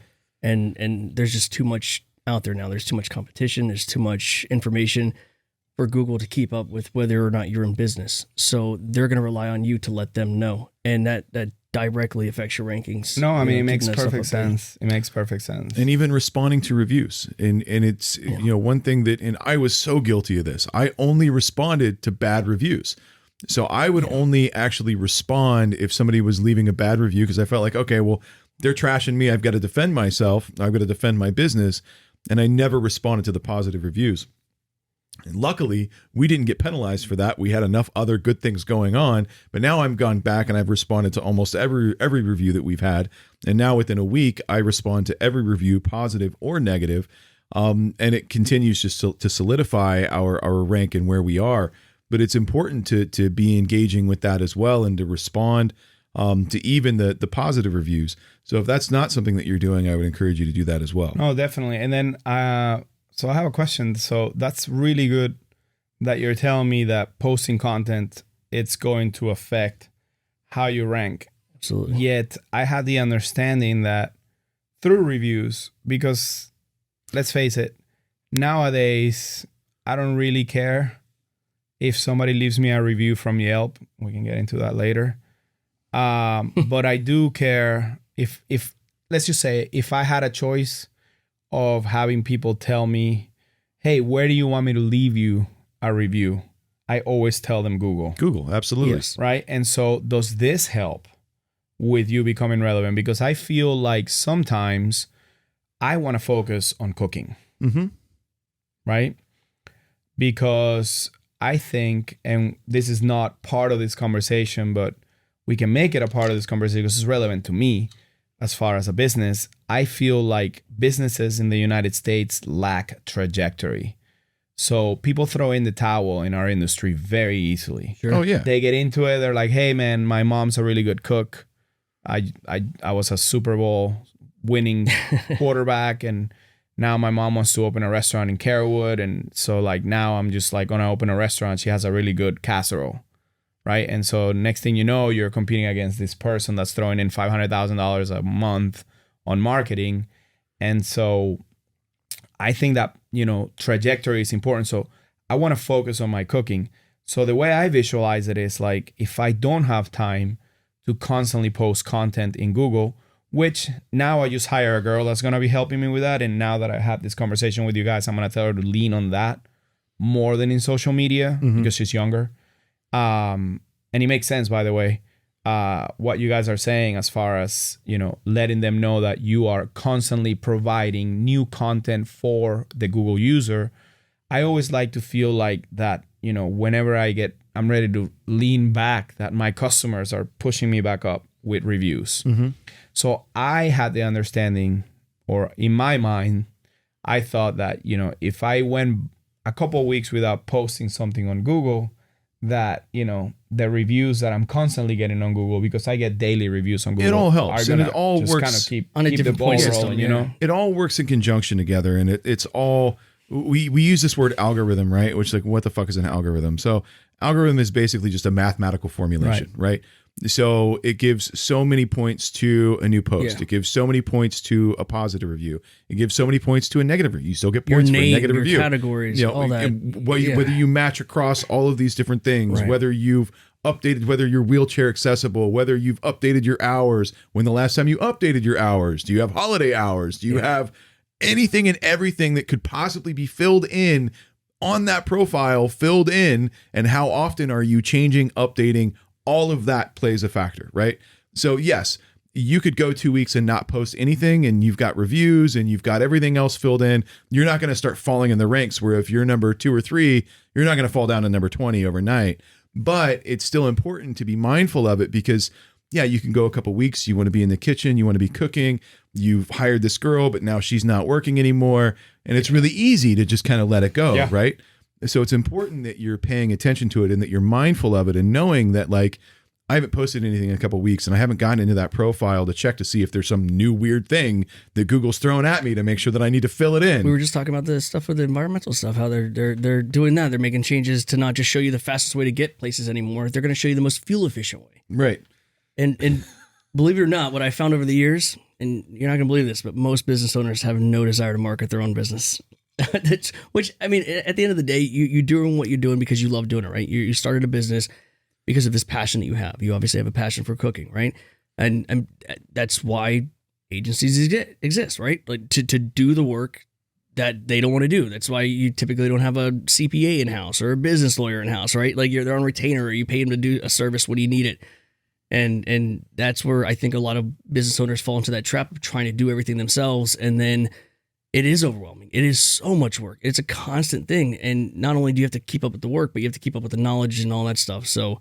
C: there's just too much out there now. There's too much competition. There's too much information for Google to keep up with whether or not you're in business. So they're going to rely on you to let them know. And that directly affects your rankings.
B: No, I mean, it makes
C: keeping that
B: perfect
C: stuff up there.
B: sense. It makes perfect sense.
A: And even responding to reviews. And it's, one thing that, and I was so guilty of this, I only responded to bad reviews. So I would only actually respond if somebody was leaving a bad review, because I felt like, okay, well, they're trashing me. I've got to defend myself. I've got to defend my business. And I never responded to the positive reviews. And luckily, we didn't get penalized for that. We had enough other good things going on. But now I've gone back and I've responded to almost every review that we've had. And now within a week, I respond to every review, positive or negative. And it continues just to solidify our rank and where we are. But it's important to be engaging with that as well, and to respond to even the positive reviews. So if that's not something that you're doing, I would encourage you to do that as well.
B: No, definitely. And then, so I have a question. So that's really good that you're telling me that posting content, it's going to affect how you rank.
C: Absolutely.
B: Yet I had the understanding that through reviews, because let's face it, nowadays, I don't really care if somebody leaves me a review from Yelp. We can get into that later. But I do care if let's just say, if I had a choice of having people tell me, hey, where do you want me to leave you a review? I always tell them Google.
A: Google, absolutely.
C: Yes.
B: Right? And so does this help with you becoming relevant? Because I feel like sometimes I want to focus on cooking.
A: Mm-hmm.
B: Right? Because I think, and this is not part of this conversation, but we can make it a part of this conversation because it's relevant to me as far as a business. I feel like businesses in the United States lack trajectory. So people throw in the towel in our industry very easily.
C: Sure.
A: Oh yeah.
B: They get into it. They're like, hey man, my mom's a really good cook. I was a Super Bowl winning quarterback, and now my mom wants to open a restaurant in Carewood. And so like now I'm just like gonna open a restaurant. She has a really good casserole. Right. And so next thing you know, you're competing against this person that's throwing in $500,000 a month on marketing. And so I think that, you know, trajectory is important. So I want to focus on my cooking. So the way I visualize it is like, if I don't have time to constantly post content in Google, which now I just hire a girl that's going to be helping me with that. And now that I had this conversation with you guys, I'm going to tell her to lean on that more than in social media because she's younger. And it makes sense, by the way, what you guys are saying as far as, you know, letting them know that you are constantly providing new content for the Google user. I always like to feel like that, you know, whenever I'm ready to lean back, that my customers are pushing me back up with reviews. So I had the understanding, or in my mind, I thought that, you know, if I went a couple of weeks without posting something on Google, that, you know, the reviews that I'm constantly getting on Google, because I get daily reviews on Google,
A: It all helps, and it all
B: just
A: works
B: kind of keep
C: on a
B: the
C: different
B: ball
C: point
B: rolling,
C: system,
B: you know?
A: It all works in conjunction together, and it's all, we use this word algorithm, right? Which, like, what the fuck is an algorithm? So algorithm is basically just a mathematical formulation, right? So it gives so many points to a new post.
C: Yeah.
A: It gives so many points to a positive review. It gives so many points to a negative review. You still get points for a negative
C: your
A: review.
C: categories,
A: You know,
C: all that.
A: whether you match across all of these different things, whether you've updated, whether you're wheelchair accessible, whether you've updated your hours, when the last time you updated your hours, do you have holiday hours? Do you have anything and everything that could possibly be filled in on that profile, filled in, and how often are you changing, updating? All of that plays a factor, right? So yes, you could go 2 weeks and not post anything, and you've got reviews and you've got everything else filled in. You're not going to start falling in the ranks where if you're number 2 or 3, you're not going to fall down to number 20 overnight. But it's still important to be mindful of it because, yeah, you can go a couple weeks. You want to be in the kitchen. You want to be cooking. You've hired this girl, but now she's not working anymore. And it's really easy to just kind of let it go, right? So it's important that you're paying attention to it and that you're mindful of it and knowing that, like, I haven't posted anything in a couple of weeks and I haven't gotten into that profile to check to see if there's some new weird thing that Google's throwing at me to make sure that I need to fill it in.
C: We were just talking about the stuff with the environmental stuff, how they're doing that. They're making changes to not just show you the fastest way to get places anymore. They're going to show you the most fuel efficient way.
A: Right.
C: And believe it or not, what I found over the years, and you're not going to believe this, but most business owners have no desire to market their own business. Which, I mean, at the end of the day, you're doing what you're doing because you love doing it, right? You started a business because of this passion that you have. You obviously have a passion for cooking, right? And that's why agencies exist, right? Like to do the work that they don't want to do. That's why you typically don't have a CPA in-house or a business lawyer in-house, right? Like they're on retainer, or you pay them to do a service when you need it. And that's where I think a lot of business owners fall into that trap of trying to do everything themselves, and then it is overwhelming. It is so much work. It's a constant thing. And not only do you have to keep up with the work, but you have to keep up with the knowledge and all that stuff. So,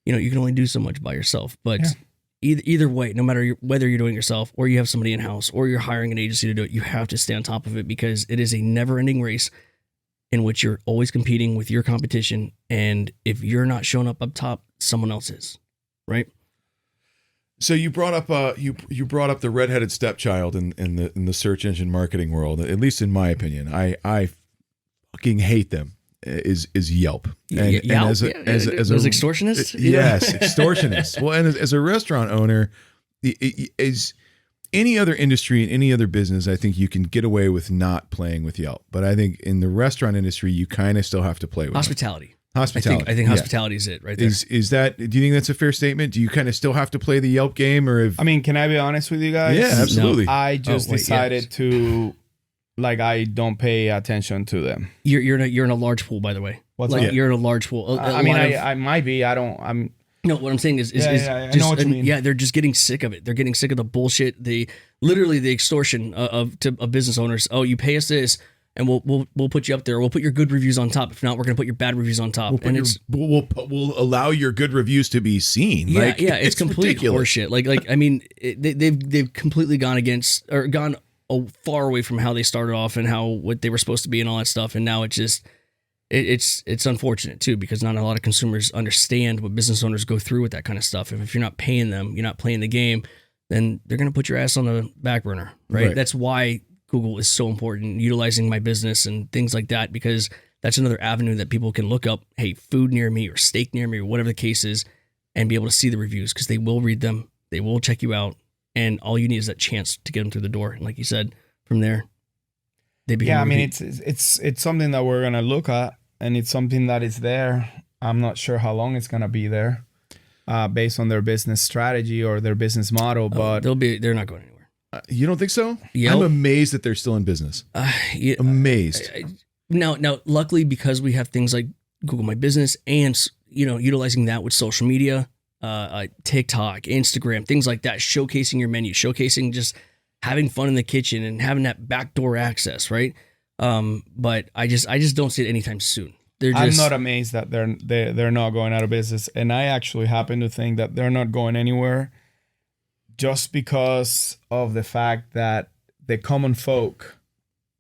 C: you know, you can only do so much by yourself. But either way, no matter whether you're doing it yourself or you have somebody in-house or you're hiring an agency to do it, you have to stay on top of it because it is a never-ending race in which you're always competing with your competition. And if you're not showing up top, someone else is, right?
A: So you brought up you brought up the redheaded stepchild in the search engine marketing world. At least in my opinion, I fucking hate them. Is Yelp and as those
C: extortionists?
A: Yes, extortionists. Well, and as a restaurant owner, as any other industry and any other business, I think you can get away with not playing with Yelp. But I think in the restaurant industry, you kind of still have to play with
C: hospitality.
A: Hospitality.
C: I think hospitality is it right there.
A: Is that? Do you think that's a fair statement? Do you kind of still have to play the Yelp game, or if?
B: I mean, can I be honest with you guys?
A: Yeah, absolutely.
B: No. I just decided to, like, I don't pay attention to them.
C: You're in a large pool, by the way.
B: What's that?
C: You're in a large pool.
B: I might be. I don't. I'm.
C: No, what I'm saying is
B: I know what you mean.
C: Yeah, they're just getting sick of it. They're getting sick of the bullshit. Literally the extortion of business owners. Oh, you pay us this, and we'll put you up there. We'll put your good reviews on top. If not, we're gonna put your bad reviews on top.
D: We'll allow your good reviews to be seen.
C: Yeah, it's complete
D: ridiculous.
C: horseshit. Like I mean, they've completely gone against or gone far away from how they started off and what they were supposed to be and all that stuff. And now it's just it's unfortunate too, because not a lot of consumers understand what business owners go through with that kind of stuff. If you're not paying them, you're not playing the game, then they're gonna put your ass on the back burner, right? That's why Google is so important, utilizing my business and things like that, because that's another avenue that people can look up, hey, food near me or steak near me or whatever the case is, and be able to see the reviews, because they will read them, they will check you out, and all you need is that chance to get them through the door. And like you said, from there, they become.
B: Yeah, I mean, it's something that we're gonna look at, and it's something that is there. I'm not sure how long it's gonna be there, based on their business strategy or their business model, but
C: they're not going anywhere.
D: You don't think so?
C: Yelp?
D: I'm amazed that they're still in business. Amazed.
C: Now, luckily, because we have things like Google My Business and, utilizing that with social media, TikTok, Instagram, things like that, showcasing your menu, showcasing just having fun in the kitchen and having that backdoor access, right? But I just don't see it anytime soon.
B: I'm not amazed that they're not going out of business, and I actually happen to think that they're not going anywhere, just because of the fact that the common folk,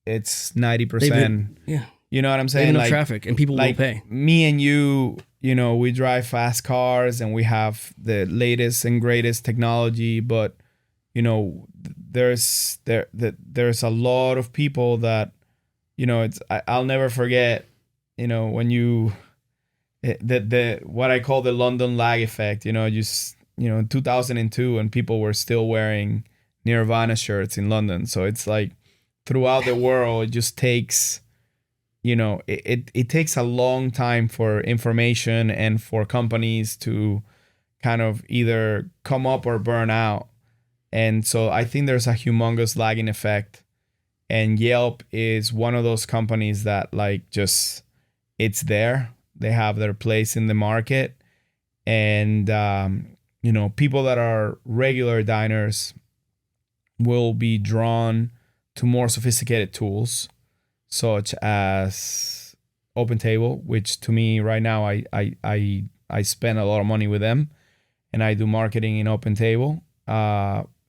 B: it's 90%.
C: Yeah.
B: You know what I'm saying?
C: Like traffic, and people will pay.
B: Me and you, we drive fast cars and we have the latest and greatest technology, but there's a lot of people that, I'll never forget, when what I call the London lag effect, in 2002, and people were still wearing Nirvana shirts in London. So it's like throughout the world, it just takes, it takes a long time for information and for companies to kind of either come up or burn out. And so I think there's a humongous lagging effect. And Yelp is one of those companies that it's there. They have their place in the market. And, people that are regular diners will be drawn to more sophisticated tools, such as OpenTable, which to me right now, I spend a lot of money with them, and I do marketing in OpenTable,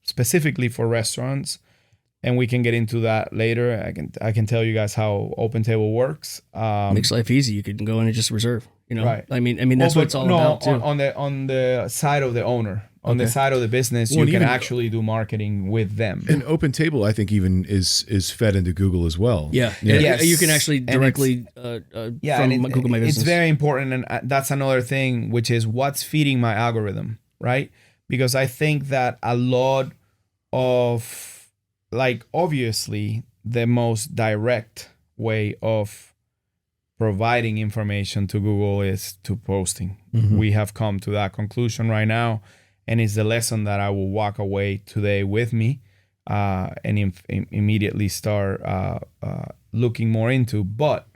B: specifically for restaurants. And we can get into that later. I can tell you guys how OpenTable works.
C: Makes life easy. You can go in and just reserve.
B: Right.
C: I mean that's what it's all about too.
B: On the side of the owner, on the side of the business, you can actually do marketing with them.
D: And OpenTable, I think, even is fed into Google as well.
C: Yeah.
B: Yes.
C: You can actually directly from Google My Business.
B: It's very important, and that's another thing, which is what's feeding my algorithm, right? Because I think that a lot of, obviously, the most direct way of providing information to Google is to posting. Mm-hmm. We have come to that conclusion right now, and it's the lesson that I will walk away today with me, and immediately start looking more into. But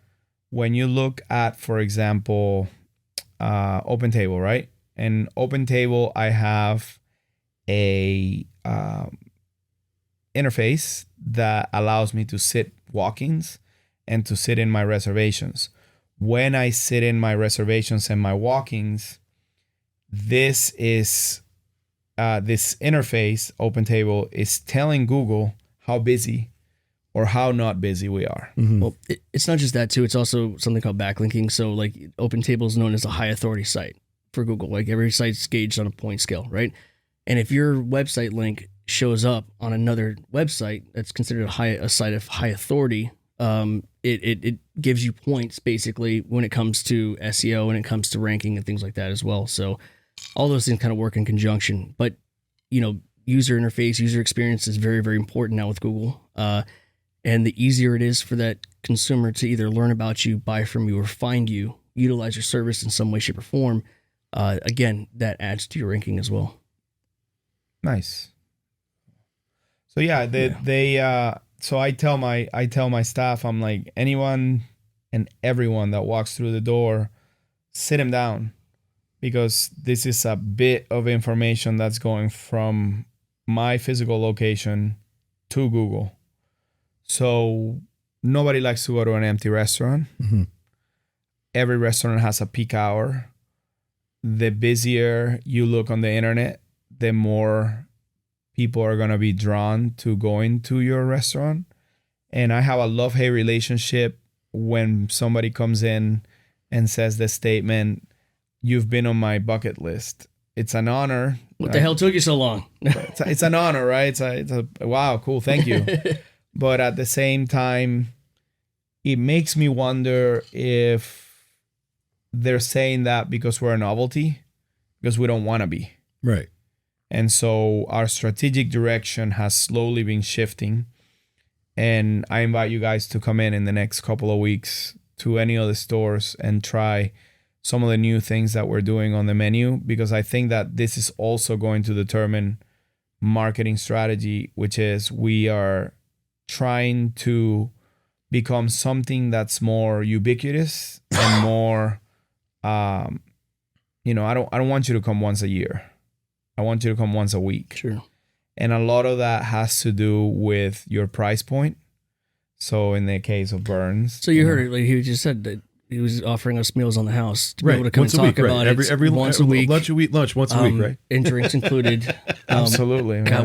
B: when you look at, for example, OpenTable, right? In OpenTable, I have a interface that allows me to sit walk-ins and to sit in my reservations. When I sit in my reservations and my walk-ins, this interface, OpenTable, is telling Google how busy or how not busy we are.
C: Mm-hmm. Well, it's not just that too. It's also something called backlinking. So OpenTable is known as a high authority site for Google. Every site's gauged on a point scale, right? And if your website link shows up on another website that's considered a site of high authority, it gives you points basically when it comes to SEO and it comes to ranking and things like that as well. So all those things kind of work in conjunction. But user interface, user experience is very, very important now with Google. And the easier it is for that consumer to either learn about you, buy from you, or find you, utilize your service in some way, shape, or form, again, that adds to your ranking as well.
B: Nice. So so I tell my staff, I'm like, anyone and everyone that walks through the door, sit them down, because this is a bit of information that's going from my physical location to Google. So nobody likes to go to an empty restaurant.
A: Mm-hmm.
B: Every restaurant has a peak hour. The busier you look on the internet, the more people are going to be drawn to going to your restaurant. And I have a love-hate relationship when somebody comes in and says the statement, "You've been on my bucket list." It's an honor.
C: What the hell took you so long?
B: It's an honor, right? It's a wow, cool, thank you. But at the same time, it makes me wonder if they're saying that because we're a novelty, because we don't want to be.
A: Right.
B: And so our strategic direction has slowly been shifting. And I invite you guys to come in the next couple of weeks to any of the stores and try some of the new things that we're doing on the menu, because I think that this is also going to determine marketing strategy, which is we are trying to become something that's more ubiquitous and more, I don't want you to come once a year. I want you to come once a week.
C: Sure.
B: And a lot of that has to do with your price point. So in the case of Burns.
C: So you heard it, like he just said that he was offering us meals on the house to be
A: Right.
C: able to come
A: Once
C: and
A: a
C: talk
A: week,
C: about
A: right.
C: it
A: Every
C: once a week.
A: lunch once a week, right?
C: And drinks included.
B: Absolutely. Man.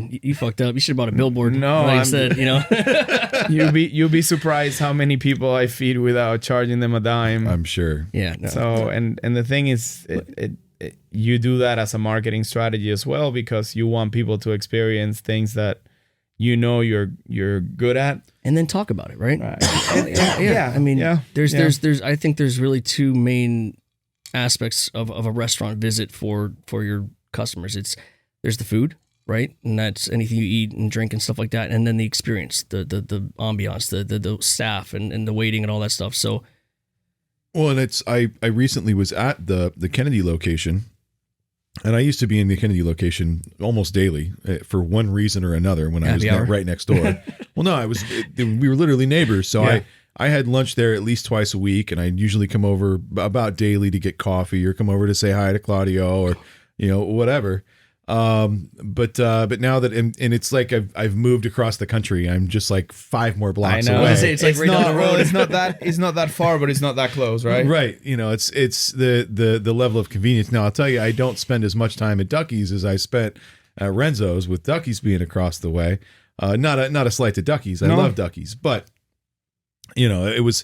C: God, you fucked up. You should have bought a billboard.
B: No,
C: like I
B: I'm-
C: said,
B: You'll be surprised how many people I feed without charging them a dime.
A: I'm sure.
C: Yeah. No.
B: So and the thing is, you do that as a marketing strategy as well, because you want people to experience things that you're good at.
C: And then talk about it, right?
B: Right.
C: Yeah. I mean,
B: yeah.
C: there's I think there's really two main aspects of a restaurant visit for your customers. There's the food, right? And that's anything you eat and drink and stuff like that. And then the experience, the ambiance, the staff and the waiting and all that stuff. So,
A: Well, and I recently was at the Kennedy location, and I used to be in the Kennedy location almost daily for one reason or another when I was
C: Happy hour?
A: right next door. Well, no, we were literally neighbors, so
B: Yeah.
A: I had lunch there at least twice a week, and I'd usually come over about daily to get coffee or come over to say hi to Claudio or whatever. But now that and it's like I've moved across the country. I'm just like 5 more blocks
B: I know.
A: away.
C: It's like right down the road.
B: It's not that far, but it's not that close, right?
A: Right. It's the level of convenience. Now I'll tell you, I don't spend as much time at Ducky's as I spent at Renzo's, with Ducky's being across the way. Not a slight to Ducky's. I love Ducky's, but it was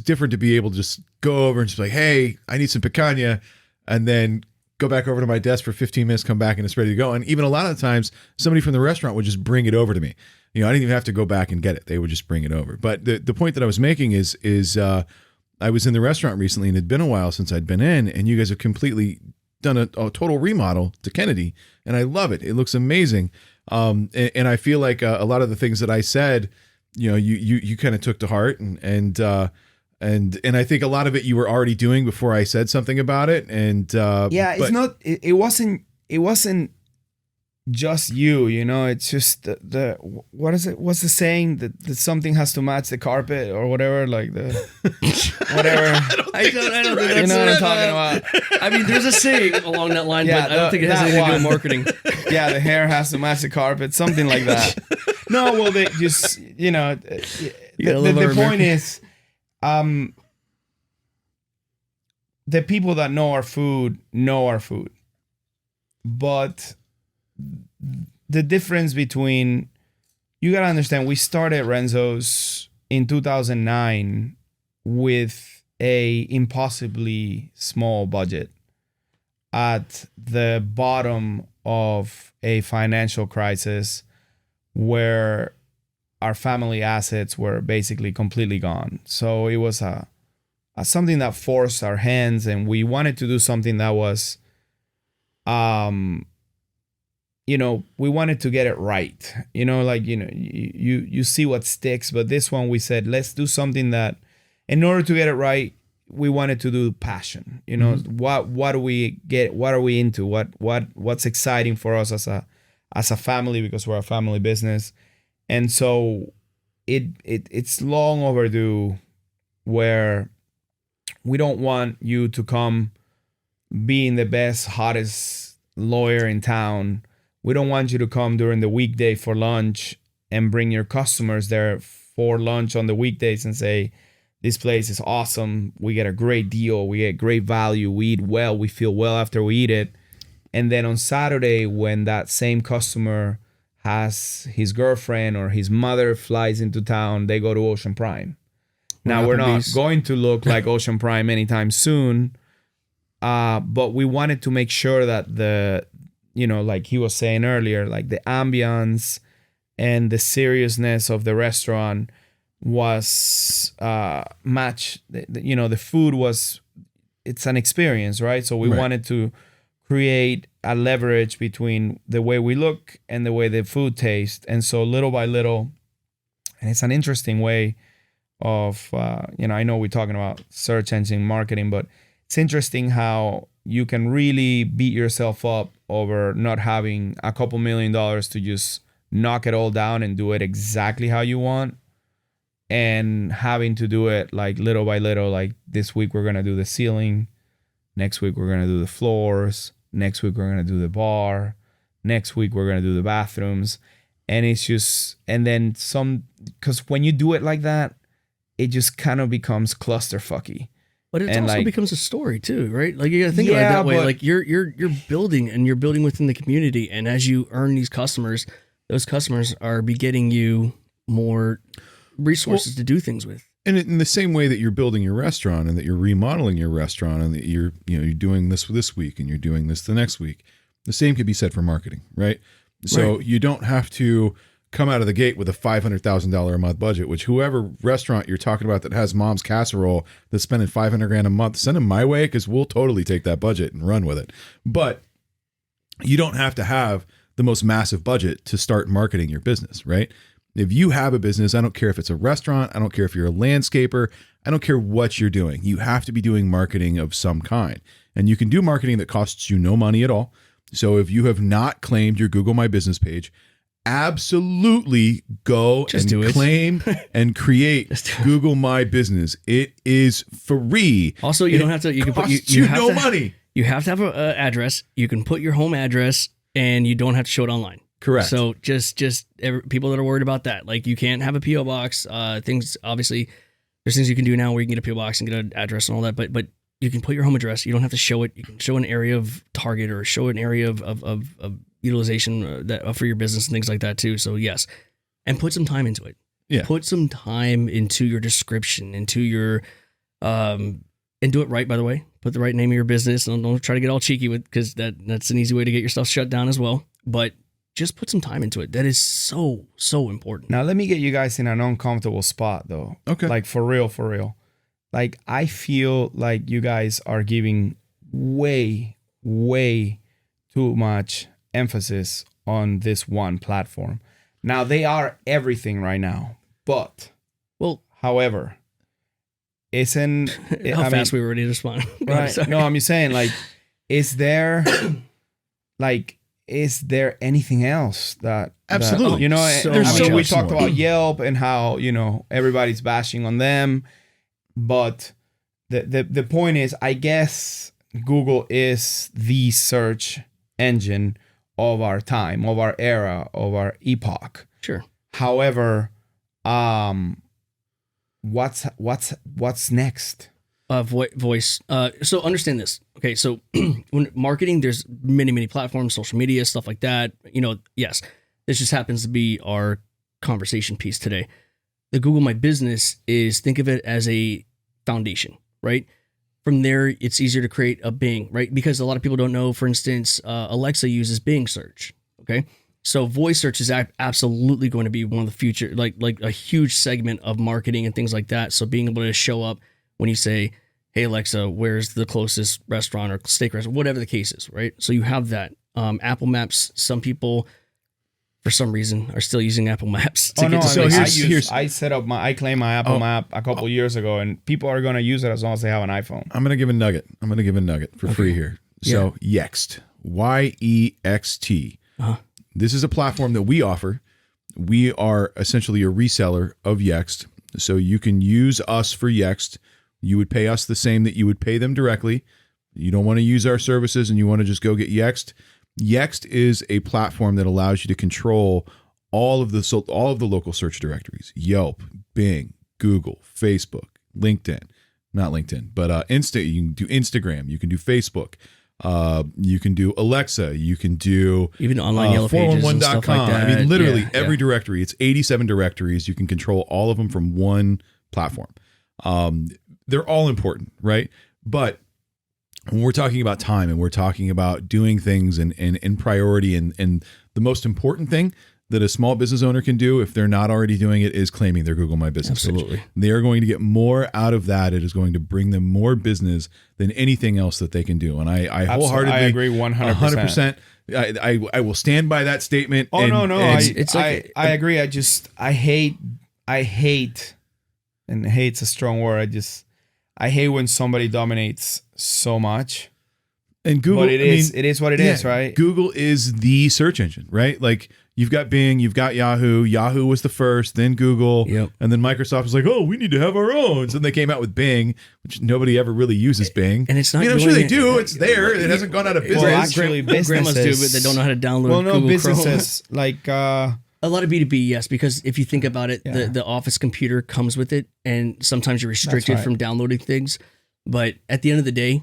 A: different to be able to just go over and just be like, hey, I need some picanha, and then go back over to my desk for 15 minutes, come back, and it's ready to go. And even a lot of the times, somebody from the restaurant would just bring it over to me. I didn't even have to go back and get it. They would just bring it over. But the point that I was making is I was in the restaurant recently, and it had been a while since I'd been in, and you guys have completely done a total remodel to Kennedy, and I love it. It looks amazing. And I feel like a lot of the things that I said, you kind of took to heart, and I think a lot of it you were already doing before I said something about it. And
B: it wasn't just you, it's just the what's the saying that something has to match the carpet or whatever, like the whatever.
C: I don't think
B: You
C: that's
B: know what I'm talking about?
C: I mean, there's a saying along that line,
B: Yeah,
C: but I don't think it has
B: that
C: anything to do
B: one.
C: with marketing.
B: Yeah, the hair has to match the carpet, something like that. No, well, they just the point is, the people that know our food, but the difference between, you gotta understand, we started Renzo's in 2009 with a impossibly small budget at the bottom of a financial crisis where our family assets were basically completely gone. So it was a something that forced our hands, and we wanted to do something that was we wanted to get it right. You see what sticks, but this one we said, let's do something that, in order to get it right, we wanted to do passion. What do we get? What are we into? What's exciting for us as a family, because we're a family business. And so it's long overdue, where we don't want you to come being the best, hottest lawyer in town. We don't want you to come during the weekday for lunch and bring your customers there for lunch on the weekdays and say, this place is awesome. We get a great deal. We get great value. We eat well. We feel well after we eat it. And then on Saturday, when that same customer has his girlfriend or his mother flies into town, they go to Ocean Prime. Now, we're not going to look like Ocean Prime anytime soon, but we wanted to make sure that the, like he was saying earlier, like the ambience and the seriousness of the restaurant was matched. The food was, it's an experience, right? So we wanted to create a leverage between the way we look and the way the food tastes. And so little by little, and it's an interesting way of, I know we're talking about search engine marketing, but it's interesting how you can really beat yourself up over not having a couple $1 million to just knock it all down and do it exactly how you want, and having to do it like little by little. Like this week, we're going to do the ceiling. Next week, we're going to do the floors. Next week, we're going to do the bar. Next week, we're going to do the bathrooms. And it's just, and then some, because when you do it like that, it just kind of becomes clusterfucky.
C: But it also becomes a story too, right? Like you got to think about it that way. Like you're building, and you're building within the community. And as you earn these customers, those customers are getting you more resources to do things with.
A: And in the same way that you're building your restaurant and that you're remodeling your restaurant and that you're doing this week and you're doing this the next week, the same could be said for marketing, right? So you don't have to come out of the gate with a $500,000 a month budget, which whoever restaurant you're talking about that has Mom's Casserole that's spending $500,000 a month, send them my way, because we'll totally take that budget and run with it. But you don't have to have the most massive budget to start marketing your business, right? If you have a business, I don't care if it's a restaurant, I don't care if you're a landscaper, I don't care what you're doing. You have to be doing marketing of some kind. And you can do marketing that costs you no money at all. So if you have not claimed your Google My Business page, absolutely go and claim and create Google My Business. It is free.
C: Also, you don't have to. You can put
A: you no money.
C: You have to have an address. You can put your home address, and you don't have to show it online.
A: Correct.
C: So just people that are worried about that, like you can't have a PO box. Things obviously, there's things you can do now where you can get a PO box and get an address and all that. But you can put your home address. You don't have to show it. You can show an area of target or show an area of utilization that for your business and things like that too. So yes, and put some time into it.
A: Yeah.
C: Put some time into your description, into your, and do it right, by the way. Put the right name of your business. Don't try to get all cheeky with, because that's an easy way to get your stuff shut down as well. But just put some time into it. That is so, so important.
B: Now, let me get you guys in an uncomfortable spot, though.
A: Okay.
B: Like, for real. Like, I feel like you guys are giving way, way too much emphasis on this one platform. Now, they are everything right now. But, however, isn't...
C: How fast we were ready to respond.
B: Right. No, I'm just saying, like, is there anything else that
A: absolutely
B: we talked about Yelp and how everybody's bashing on them, but the point is, I guess Google is the search engine of our time, of our era, of our epoch.
C: Sure.
B: However, what's next?
C: Voice. So understand this. Okay, so when marketing, there's many platforms, social media, stuff like that. Yes, this just happens to be our conversation piece today. The Google My Business is, think of it as a foundation, right? From there, it's easier to create a Bing, right? Because a lot of people don't know, for instance, Alexa uses Bing search, okay? So voice search is absolutely going to be one of the future, like a huge segment of marketing and things like that. So being able to show up when you say, hey, Alexa, where's the closest restaurant or steak restaurant, whatever the case is, right? So you have that. Apple Maps, some people, for some reason, are still using Apple Maps.
B: I claim my Apple Map a couple years ago, and people are going to use it as long as they have an iPhone.
A: I'm going to give a nugget for free here. So Yext, YEXT.
C: Uh-huh.
A: This is a platform that we offer. We are essentially a reseller of Yext. So you can use us for Yext. You would pay us the same that you would pay them directly. You don't want to use our services and you want to just go get Yext. Yext is a platform that allows you to control all of the local search directories: Yelp, Bing, Google, Facebook, LinkedIn, not LinkedIn, but you can do Instagram, you can do Facebook, you can do Alexa, you can do
C: even online yellow pages and stuff like that.
A: I mean, literally every directory. It's 87 directories. You can control all of them from one platform. They're all important, right? But when we're talking about time and we're talking about doing things in priority, and the most important thing that a small business owner can do if they're not already doing it is claiming their Google My Business
C: Absolutely.
A: page. They are going to get more out of that. It is going to bring them more business than anything else that they can do. And I wholeheartely
B: agree 100%.
A: I will stand by that statement.
B: Oh, no. I agree. I hate, and hate's a strong word. I hate when somebody dominates so much.
A: And Google,
B: but it is what it is, right?
A: Google is the search engine, right? Like you've got Bing, you've got Yahoo. Yahoo was the first, then Google, and then Microsoft was like, "Oh, we need to have our own." So then they came out with Bing, which nobody ever really uses Bing.
C: And it's not.
A: I'm sure they do. It's there. It hasn't gone out of business.
B: Well, actually,
C: grandmas do, but they don't know how to download.
B: Well, no,
C: Google
B: businesses
C: Chrome.
B: like.
C: A lot of B2B, yes, because if you think about it, the office computer comes with it, and sometimes you're restricted from downloading things. But at the end of the day,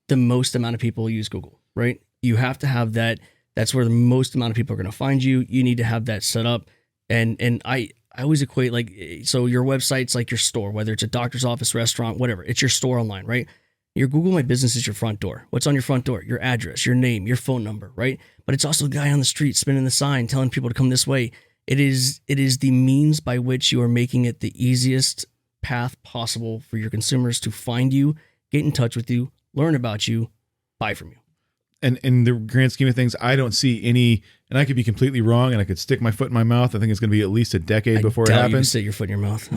C: the most amount of people use Google, right? You have to have that. That's where the most amount of people are going to find you. You need to have that set up. And I always equate so your website's like your store, whether it's a doctor's office, restaurant, whatever. It's your store online, right? Your Google My Business is your front door. What's on your front door? Your address, your name, your phone number, right? But it's also the guy on the street spinning the sign, telling people to come this way. It is the means by which you are making it the easiest path possible for your consumers to find you, get in touch with you, learn about you, buy from you.
A: And in the grand scheme of things, I don't see any, and I could be completely wrong, and I could stick my foot in my mouth. I think it's going to be at least a decade before it happens.
C: You can stick your foot in your mouth.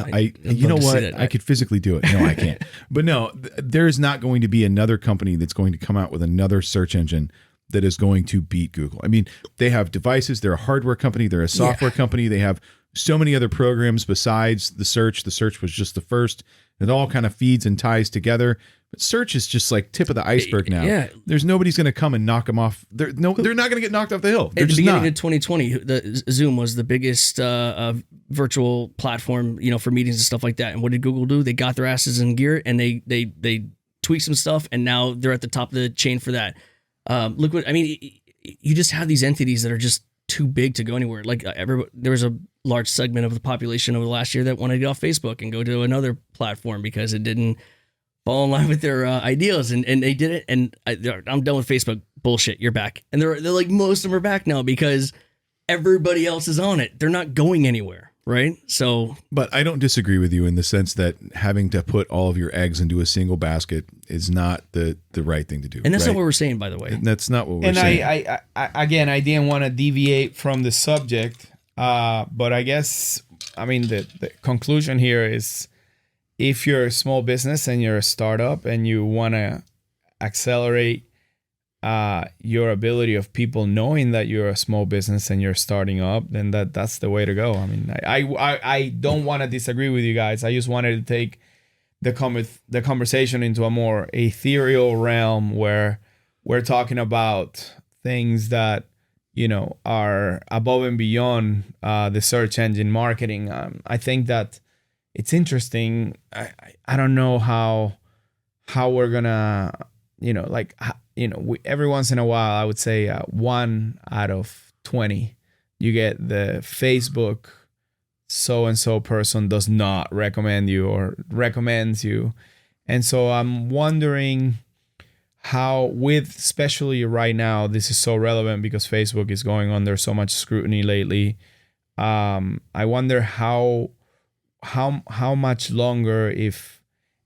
A: You know what? I could physically do it. No, I can't. But no, there's not going to be another company that's going to come out with another search engine that is going to beat Google. I mean, they have devices. They're a hardware company. They're a software company. They have so many other programs besides the search. The search was just the first. It all kind of feeds and ties together. But search is just like tip of the iceberg now. Yeah. There's nobody's going to come and knock them off. They're not going to get knocked off the hill. They're
C: At the
A: just
C: beginning
A: not.
C: of 2020, the Zoom was the biggest virtual platform, for meetings and stuff like that. And what did Google do? They got their asses in gear and they tweaked some stuff, and now they're at the top of the chain for that. Look what I mean. You just have these entities that are just too big to go anywhere. Like there was a large segment of the population over the last year that wanted to get off Facebook and go to another platform because it didn't fall in line with their ideals, and they did it. And I'm done with Facebook bullshit. You're back, and they're like most of them are back now because everybody else is on it. They're not going anywhere, right? So,
A: but I don't disagree with you in the sense that having to put all of your eggs into a single basket is not the right thing to do.
C: And that's
A: right?
C: not what we're saying, by the way.
A: And that's not what we're saying.
B: And I didn't want to deviate from the subject, but I guess the conclusion here is, if you're a small business and you're a startup and you want to accelerate your ability of people knowing that you're a small business and you're starting up, then that's the way to go. I mean, I don't want to disagree with you guys. I just wanted to take the conversation into a more ethereal realm where we're talking about things that are above and beyond the search engine marketing. I think that it's interesting. I don't know how we're gonna, every once in a while, I would say 1 out of 20, you get the Facebook so-and-so person does not recommend you or recommends you. And so I'm wondering how, especially right now, this is so relevant because Facebook is going under so much scrutiny lately. I wonder how much longer,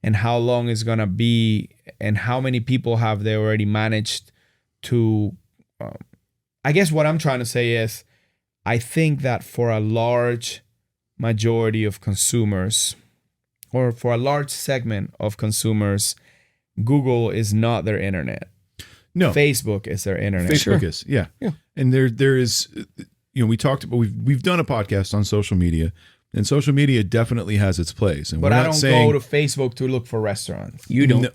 B: and how long it's gonna be, and how many people have they already managed to. I guess what I'm trying to say is, I think that for a large majority of consumers, or for a large segment of consumers, Google is not their internet. No, Facebook is their internet.
A: Facebook is, yeah. And there is, we talked about, we've done a podcast on social media. And social media definitely has its place. And
B: but I don't go to Facebook to look for restaurants.
C: You don't.
A: No,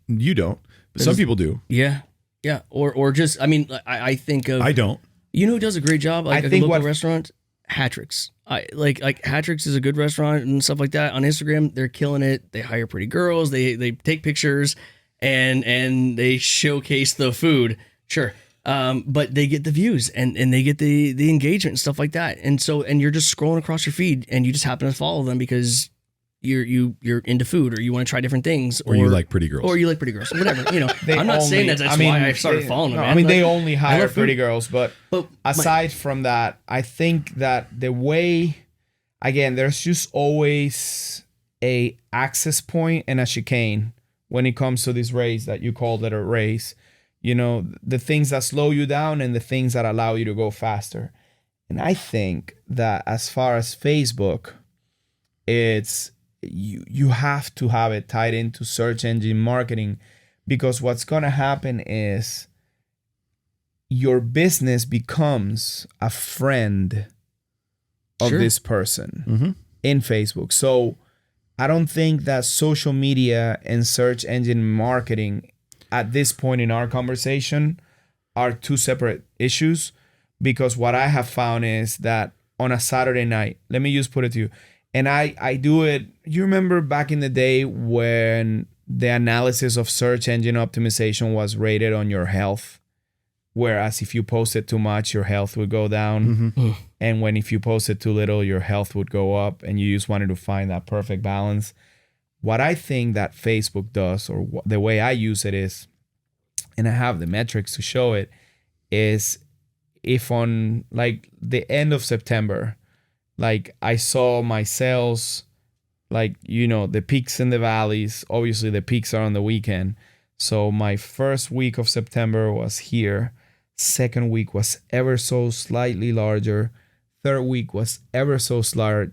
A: you don't. But some people do.
C: Yeah. Yeah. Or just, I think of...
A: I don't.
C: You know who does a great job? Like a local restaurant? Hattricks. I like Hattricks is a good restaurant and stuff like that. On Instagram, they're killing it. They hire pretty girls. They take pictures and they showcase the food. Sure. But they get the views and they get the engagement and stuff like that. And you're just scrolling across your feed and you just happen to follow them because you're into food or you want to try different things
D: or you like pretty girls
C: whatever. I'm not saying that's why I started following them.
E: No,
C: man.
E: they only hire pretty girls, but aside from that, I think that the way, again, there's just always a access point and a chicane when it comes to this race that you called it a race. The things that slow you down and the things that allow you to go faster. And I think that as far as Facebook, it's you have to have it tied into search engine marketing, because what's going to happen is your business becomes a friend of this person in Facebook. So I don't think that social media and search engine marketing at this point in our conversation are two separate issues, because what I have found is that on a Saturday night, let me just put it to you, and I do it. You remember back in the day when the analysis of search engine optimization was rated on your health, whereas if you posted too much, your health would go down. And if you posted too little, your health would go up, and you just wanted to find that perfect balance. What I think that Facebook does, or the way I use it is, and I have the metrics to show it, is if on like the end of September, like I saw my sales, like, the peaks and the valleys. Obviously the peaks are on the weekend. So my first week of September was here. Second week was ever so slightly larger. Third week was ever so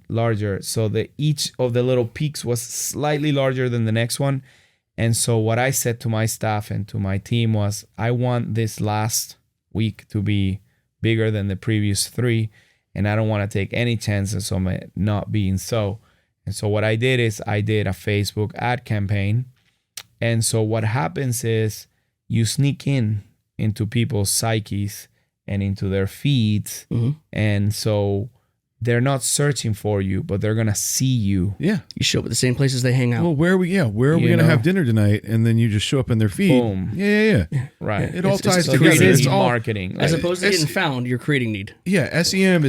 E: larger. So each of the little peaks was slightly larger than the next one. And so what I said to my staff and to my team was, I want this last week to be bigger than the previous 3. And I don't want to take any chances on it not being so. And so what I did is I did a Facebook ad campaign. And so what happens is you sneak into people's psyches and into their feeds. And so they're not searching for you, but they're going to see you.
A: Yeah.
C: You show up at the same places they hang out.
A: Well, where are we going to have dinner tonight? And then you just show up in their feed.
E: Boom.
A: Yeah.
E: Right.
A: It all ties
E: so
A: together.
E: It's all marketing.
C: As opposed to getting found, you're creating need.
A: Yeah. SEM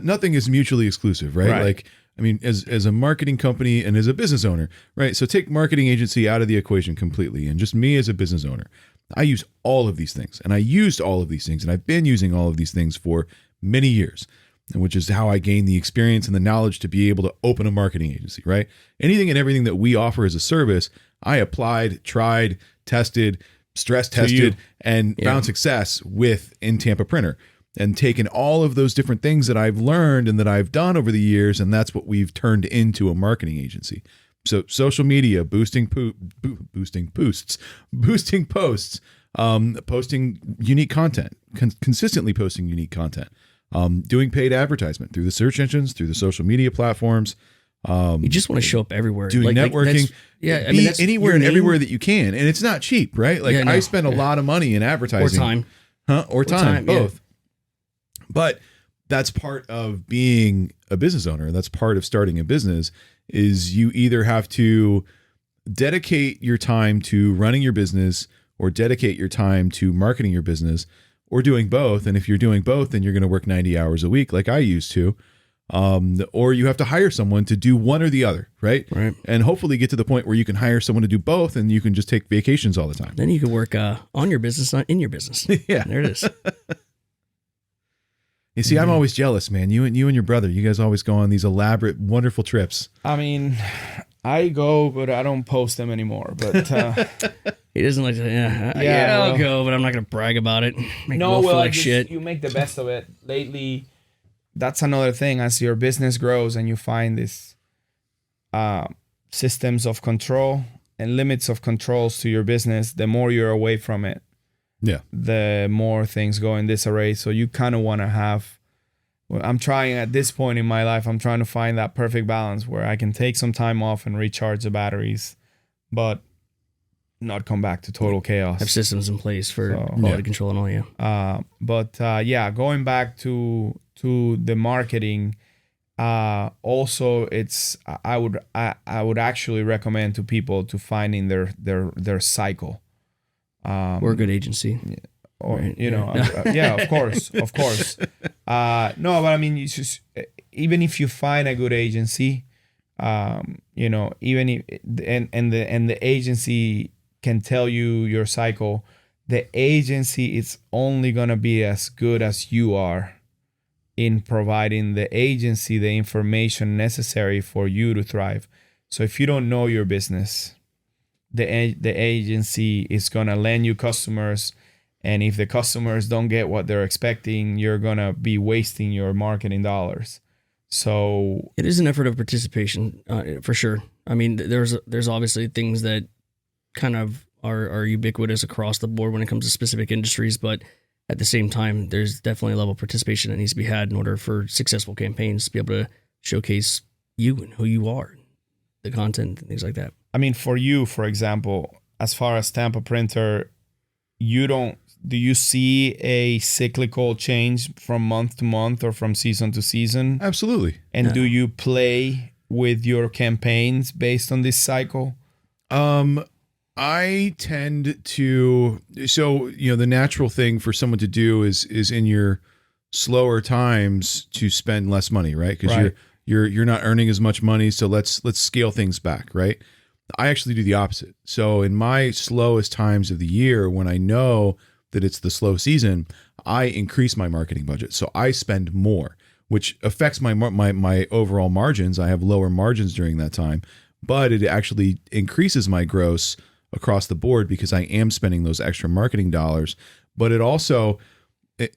A: nothing is mutually exclusive, right? Like, I mean, as a marketing company and as a business owner, right? So take marketing agency out of the equation completely, and just me as a business owner. I use all of these things, and I used all of these things, and I've been using all of these things for many years, and which is how I gained the experience and the knowledge to be able to open a marketing agency, right? Anything and everything that we offer as a service, I applied, tried, tested, stress tested, and found success with in Tampa Printer, and taken all of those different things that I've learned and that I've done over the years, and that's what we've turned into a marketing agency. So social media, boosting posts, posting unique content, consistently posting unique content, doing paid advertisement through the search engines, through the social media platforms.
C: You just want to show up everywhere.
A: Doing networking. Anywhere and everywhere that you can. And it's not cheap, right? Like I spend a lot of money in advertising. Or time. Both. Yeah. But that's part of being a business owner. That's part of starting a business, is you either have to dedicate your time to running your business or dedicate your time to marketing your business, or doing both. And if you're doing both, then you're going to work 90 hours a week like I used to. Or you have to hire someone to do one or the other, right? And hopefully get to the point where you can hire someone to do both, and you can just take vacations all the time.
C: Then you can work on your business, not in your business.
A: Yeah.
C: There it is.
A: You see, I'm always jealous, man. You and your brother, you guys always go on these elaborate, wonderful trips.
E: I mean, I go, but I don't post them anymore. But
C: he doesn't like to. I'll go, but I'm not going to brag about it. Shit.
E: You make the best of it. Lately, that's another thing. As your business grows and you find these systems of control and limits of controls to your business, the more you're away from it, the more things go in disarray. So you kind of want to have, I'm trying at this point in my life, I'm trying to find that perfect balance where I can take some time off and recharge the batteries, but not come back to total chaos.
C: Have systems in place for quality control and all. Yeah.
E: But going back to the marketing, also it's I would actually recommend to people to finding their cycle.
C: We're a good agency.
E: Or
C: Right.
E: of course. No, but I mean, it's just, even if you find a good agency, even if the agency can tell you your cycle, the agency is only gonna be as good as you are in providing the agency the information necessary for you to thrive. So if you don't know your business, the agency is gonna lend you customers. And if the customers don't get what they're expecting, you're going to be wasting your marketing dollars. So
C: it is an effort of participation, for sure. I mean, there's obviously things that kind of are ubiquitous across the board when it comes to specific industries, but at the same time, there's definitely a level of participation that needs to be had in order for successful campaigns to be able to showcase you and who you are, the content and things like that.
E: I mean, for you, for example, as far as Tampa Printer, do you see a cyclical change from month to month or from season to season?
A: Absolutely.
E: And do you play with your campaigns based on this cycle?
A: I tend to, the natural thing for someone to do is in your slower times to spend less money, right? Because you're not earning as much money, so let's scale things back, right? I actually do the opposite. So in my slowest times of the year, when I know that it's the slow season, I increase my marketing budget. So I spend more, which affects my overall margins. I have lower margins during that time, but it actually increases my gross across the board because I am spending those extra marketing dollars. But it also,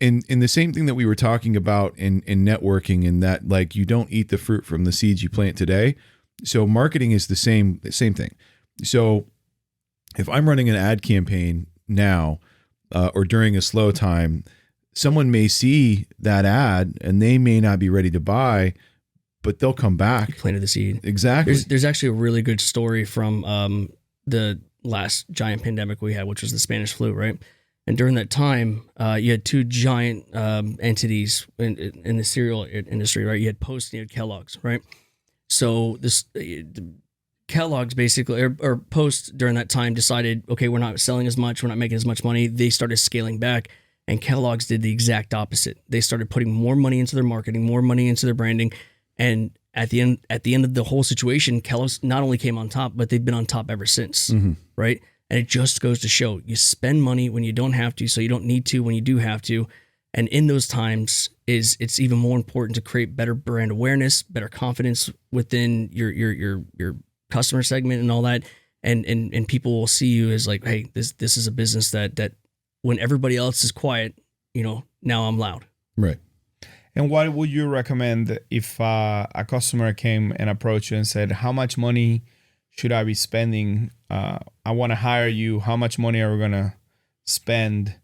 A: in the same thing that we were talking about in networking, in that, like, you don't eat the fruit from the seeds you plant today. So marketing is the same thing. So if I'm running an ad campaign now, or during a slow time, someone may see that ad and they may not be ready to buy, but they'll come back.
C: You planted the seed.
A: Exactly.
C: There's actually a really good story from the last giant pandemic we had, which was the Spanish flu, right? And during that time, you had two giant entities in the cereal industry, right? You had Post and you had Kellogg's, right? So Kellogg's basically, or Post during that time decided, okay, we're not selling as much, we're not making as much money. They started scaling back, and Kellogg's did the exact opposite. They started putting more money into their marketing, more money into their branding, and at the end of the whole situation, Kellogg's not only came on top, but they've been on top ever since, right? And it just goes to show, you spend money when you don't have to, so you don't need to when you do have to. And in those times, it's even more important to create better brand awareness, better confidence within your customer segment and all that, and people will see you as like, hey, this is a business that when everybody else is quiet, now I'm loud.
A: Right.
E: And what would you recommend if a customer came and approached you and said, how much money should I be spending? I want to hire you. How much money are we going to spend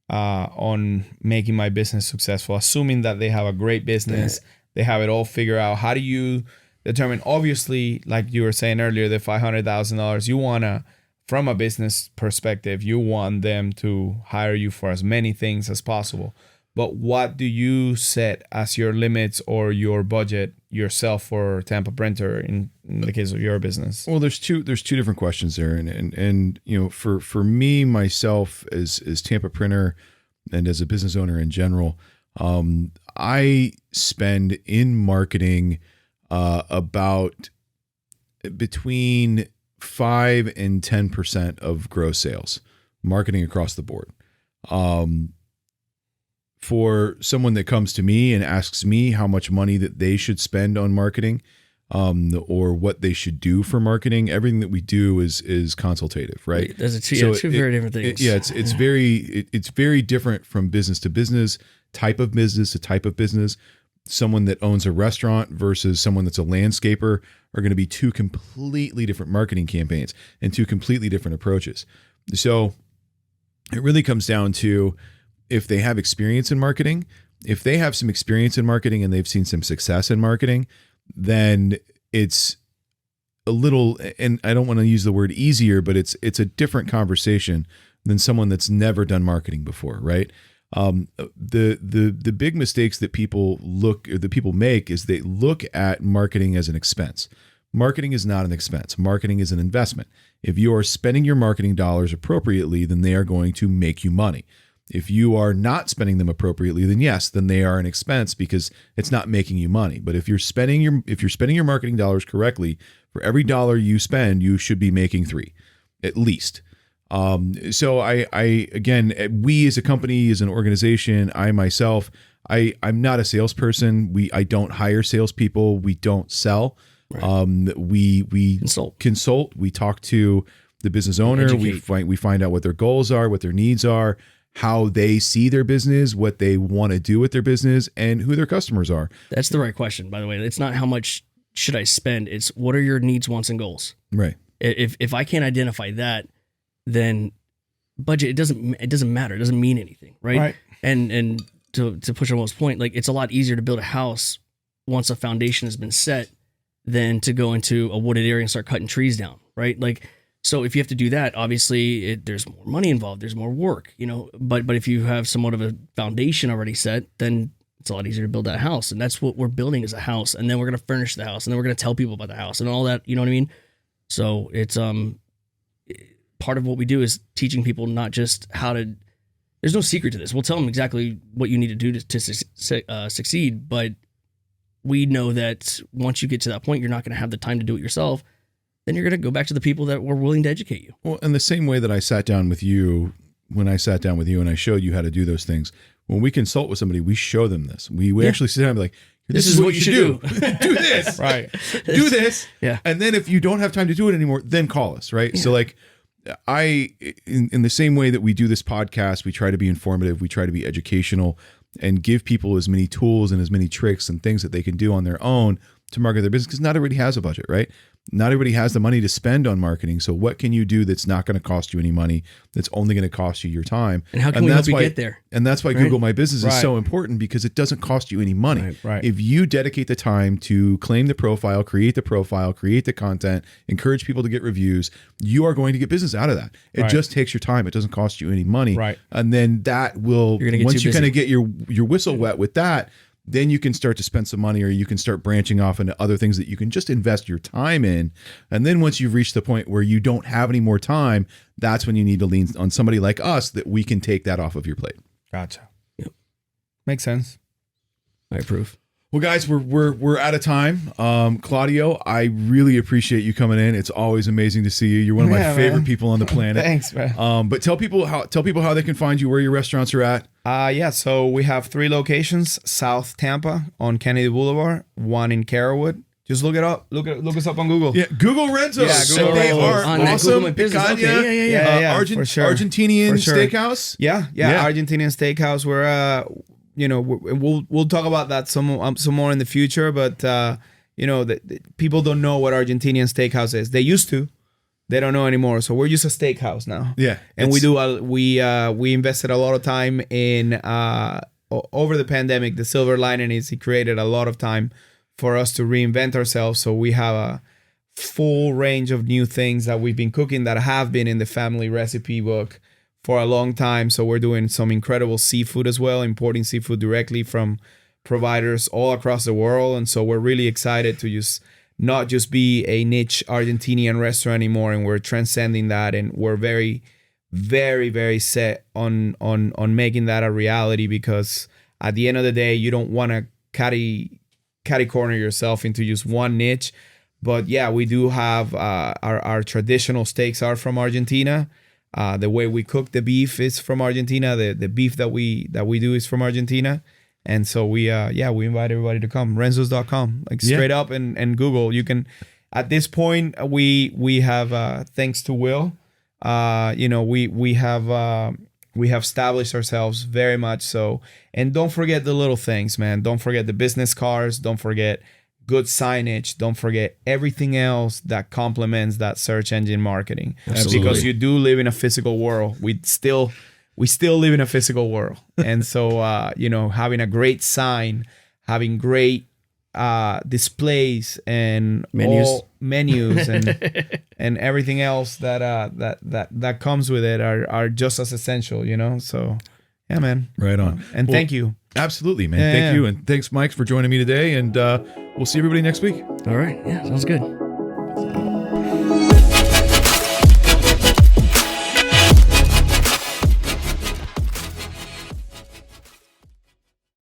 E: on making my business successful? Assuming that they have a great business, they have it all figured out. How do you determine? Obviously, like you were saying earlier, the $500,000, you want to, from a business perspective, you want them to hire you for as many things as possible. But what do you set as your limits or your budget yourself for Tampa Printer in the case of your business?
A: Well, there's two different questions there, and for me myself as Tampa Printer and as a business owner in general, I spend in marketing about between 5 and 10% of gross sales, marketing across the board. For someone that comes to me and asks me how much money that they should spend on marketing, or what they should do for marketing, everything that we do is consultative, right?
C: There's two very different things.
A: It's very different from business to business, type of business to type of business. Someone that owns a restaurant versus someone that's a landscaper are going to be two completely different marketing campaigns and two completely different approaches. So it really comes down to, if they have experience in marketing, if they have some experience in marketing and they've seen some success in marketing, then it's
D: a little, and I don't want to use the word easier, but it's a different conversation than someone that's never done marketing before, right? The big mistakes that people make is they look at marketing as an expense. Marketing is not an expense. Marketing is an investment. If you are spending your marketing dollars appropriately, then they are going to make you money. If you are not spending them appropriately, then yes, then they are an expense because it's not making you money. But if you're spending your marketing dollars correctly, for every dollar you spend, you should be making 3, at least. So again, we as a company, as an organization, I myself, I'm not a salesperson. I don't hire salespeople. We don't sell. Right. We consult. We talk to the business owner. We find out what their goals are, what their needs are, how they see their business, what they want to do with their business, and who their customers are.
C: That's the right question, by the way. It's not how much should I spend. It's what are your needs, wants, and goals.
D: Right.
C: If I can't identify that, then budget, it doesn't matter. It doesn't mean anything. Right. And to push on Will's point, like it's a lot easier to build a house once a foundation has been set than to go into a wooded area and start cutting trees down. Right. Like, so if you have to do that, obviously there's more money involved. There's more work, but if you have somewhat of a foundation already set, then it's a lot easier to build that house. And that's what we're building is a house. And then we're going to furnish the house and then we're going to tell people about the house and all that, you know what I mean? So it's, part of what we do is teaching people not just how to, there's no secret to this. We'll tell them exactly what you need to do to succeed. But we know that once you get to that point, you're not going to have the time to do it yourself. Then you're going to go back to the people that were willing to educate you.
D: Well, in the same way that I sat down with you, when I sat down with you and I showed you how to do those things, when we consult with somebody, we show them this. We actually sit down and be like, this is what you should do. Do this.
E: Right.
D: Do this.
C: Yeah.
D: And then if you don't have time to do it anymore, then call us. Right. Yeah. So like in the same way that we do this podcast, we try to be informative. We try to be educational and give people as many tools and as many tricks and things that they can do on their own to market their business, because not everybody has a budget, right? Not everybody has the money to spend on marketing. So what can you do that's not going to cost you any money, that's only going to cost you your time?
C: And how can we help you get there?
D: And that's why Google My Business is so important, because it doesn't cost you any money.
E: Right.
D: If you dedicate the time to claim the profile, create the content, encourage people to get reviews, you are going to get business out of that. It just takes your time. It doesn't cost you any money.
E: Right.
D: And then that will, once you kind of get your whistle wet with that, then you can start to spend some money, or you can start branching off into other things that you can just invest your time in. And then once you've reached the point where you don't have any more time, that's when you need to lean on somebody like us that we can take that off of your plate.
E: Gotcha.
C: Yep.
E: Makes sense.
C: I approve.
D: Well, guys, we're out of time. Claudio, I really appreciate you coming in. It's always amazing to see you. You're one of my favorite people on the planet.
E: Thanks, man.
D: But tell people how they can find you, where your restaurants are at.
E: So we have 3 locations: South Tampa on Kennedy Boulevard, 1 in Carrollwood. Just look it up. Look us up on Google.
D: Yeah, Google Renzo.
E: Yeah, Google
D: they
E: Renzo.
D: are awesome.
C: Okay.
E: Yeah, for sure.
D: Argentinian steakhouse.
E: Yeah, Argentinian steakhouse. We're we'll talk about that some more in the future. But the people don't know what Argentinian steakhouse is. They used to. They don't know anymore. So we're just a steakhouse now.
D: Yeah,
E: and we invested a lot of time in over the pandemic. The silver lining is it created a lot of time for us to reinvent ourselves. So we have a full range of new things that we've been cooking that have been in the family recipe book for a long time. So we're doing some incredible seafood as well, importing seafood directly from providers all across the world. And so we're really excited to not just be a niche Argentinian restaurant anymore, and we're transcending that, and we're very, very, very set on making that a reality, because at the end of the day, you don't want to catty corner yourself into just one niche. But yeah, we do have our traditional steaks are from Argentina. The way we cook the beef is from Argentina. The beef that we do is from Argentina. And so we invite everybody to come. Renzos.com, straight up and Google. You can, at this point, we have thanks to Will, we have established ourselves very much so. And don't forget the little things, man. Don't forget the business cards. Don't forget good signage. Don't forget everything else that complements that search engine marketing.
C: Absolutely.
E: Because you do live in a physical world. We still live in a physical world. And so, having a great sign, having great displays and
C: Menus.
E: all menus and everything else that comes with it are just as essential, you know. So yeah, man.
D: Right on.
E: And thank you.
D: Absolutely, man.
E: Yeah,
D: Thank
E: yeah.
D: you. And thanks, Mike, for joining me today. And we'll see everybody next week.
C: All right. Yeah, sounds good.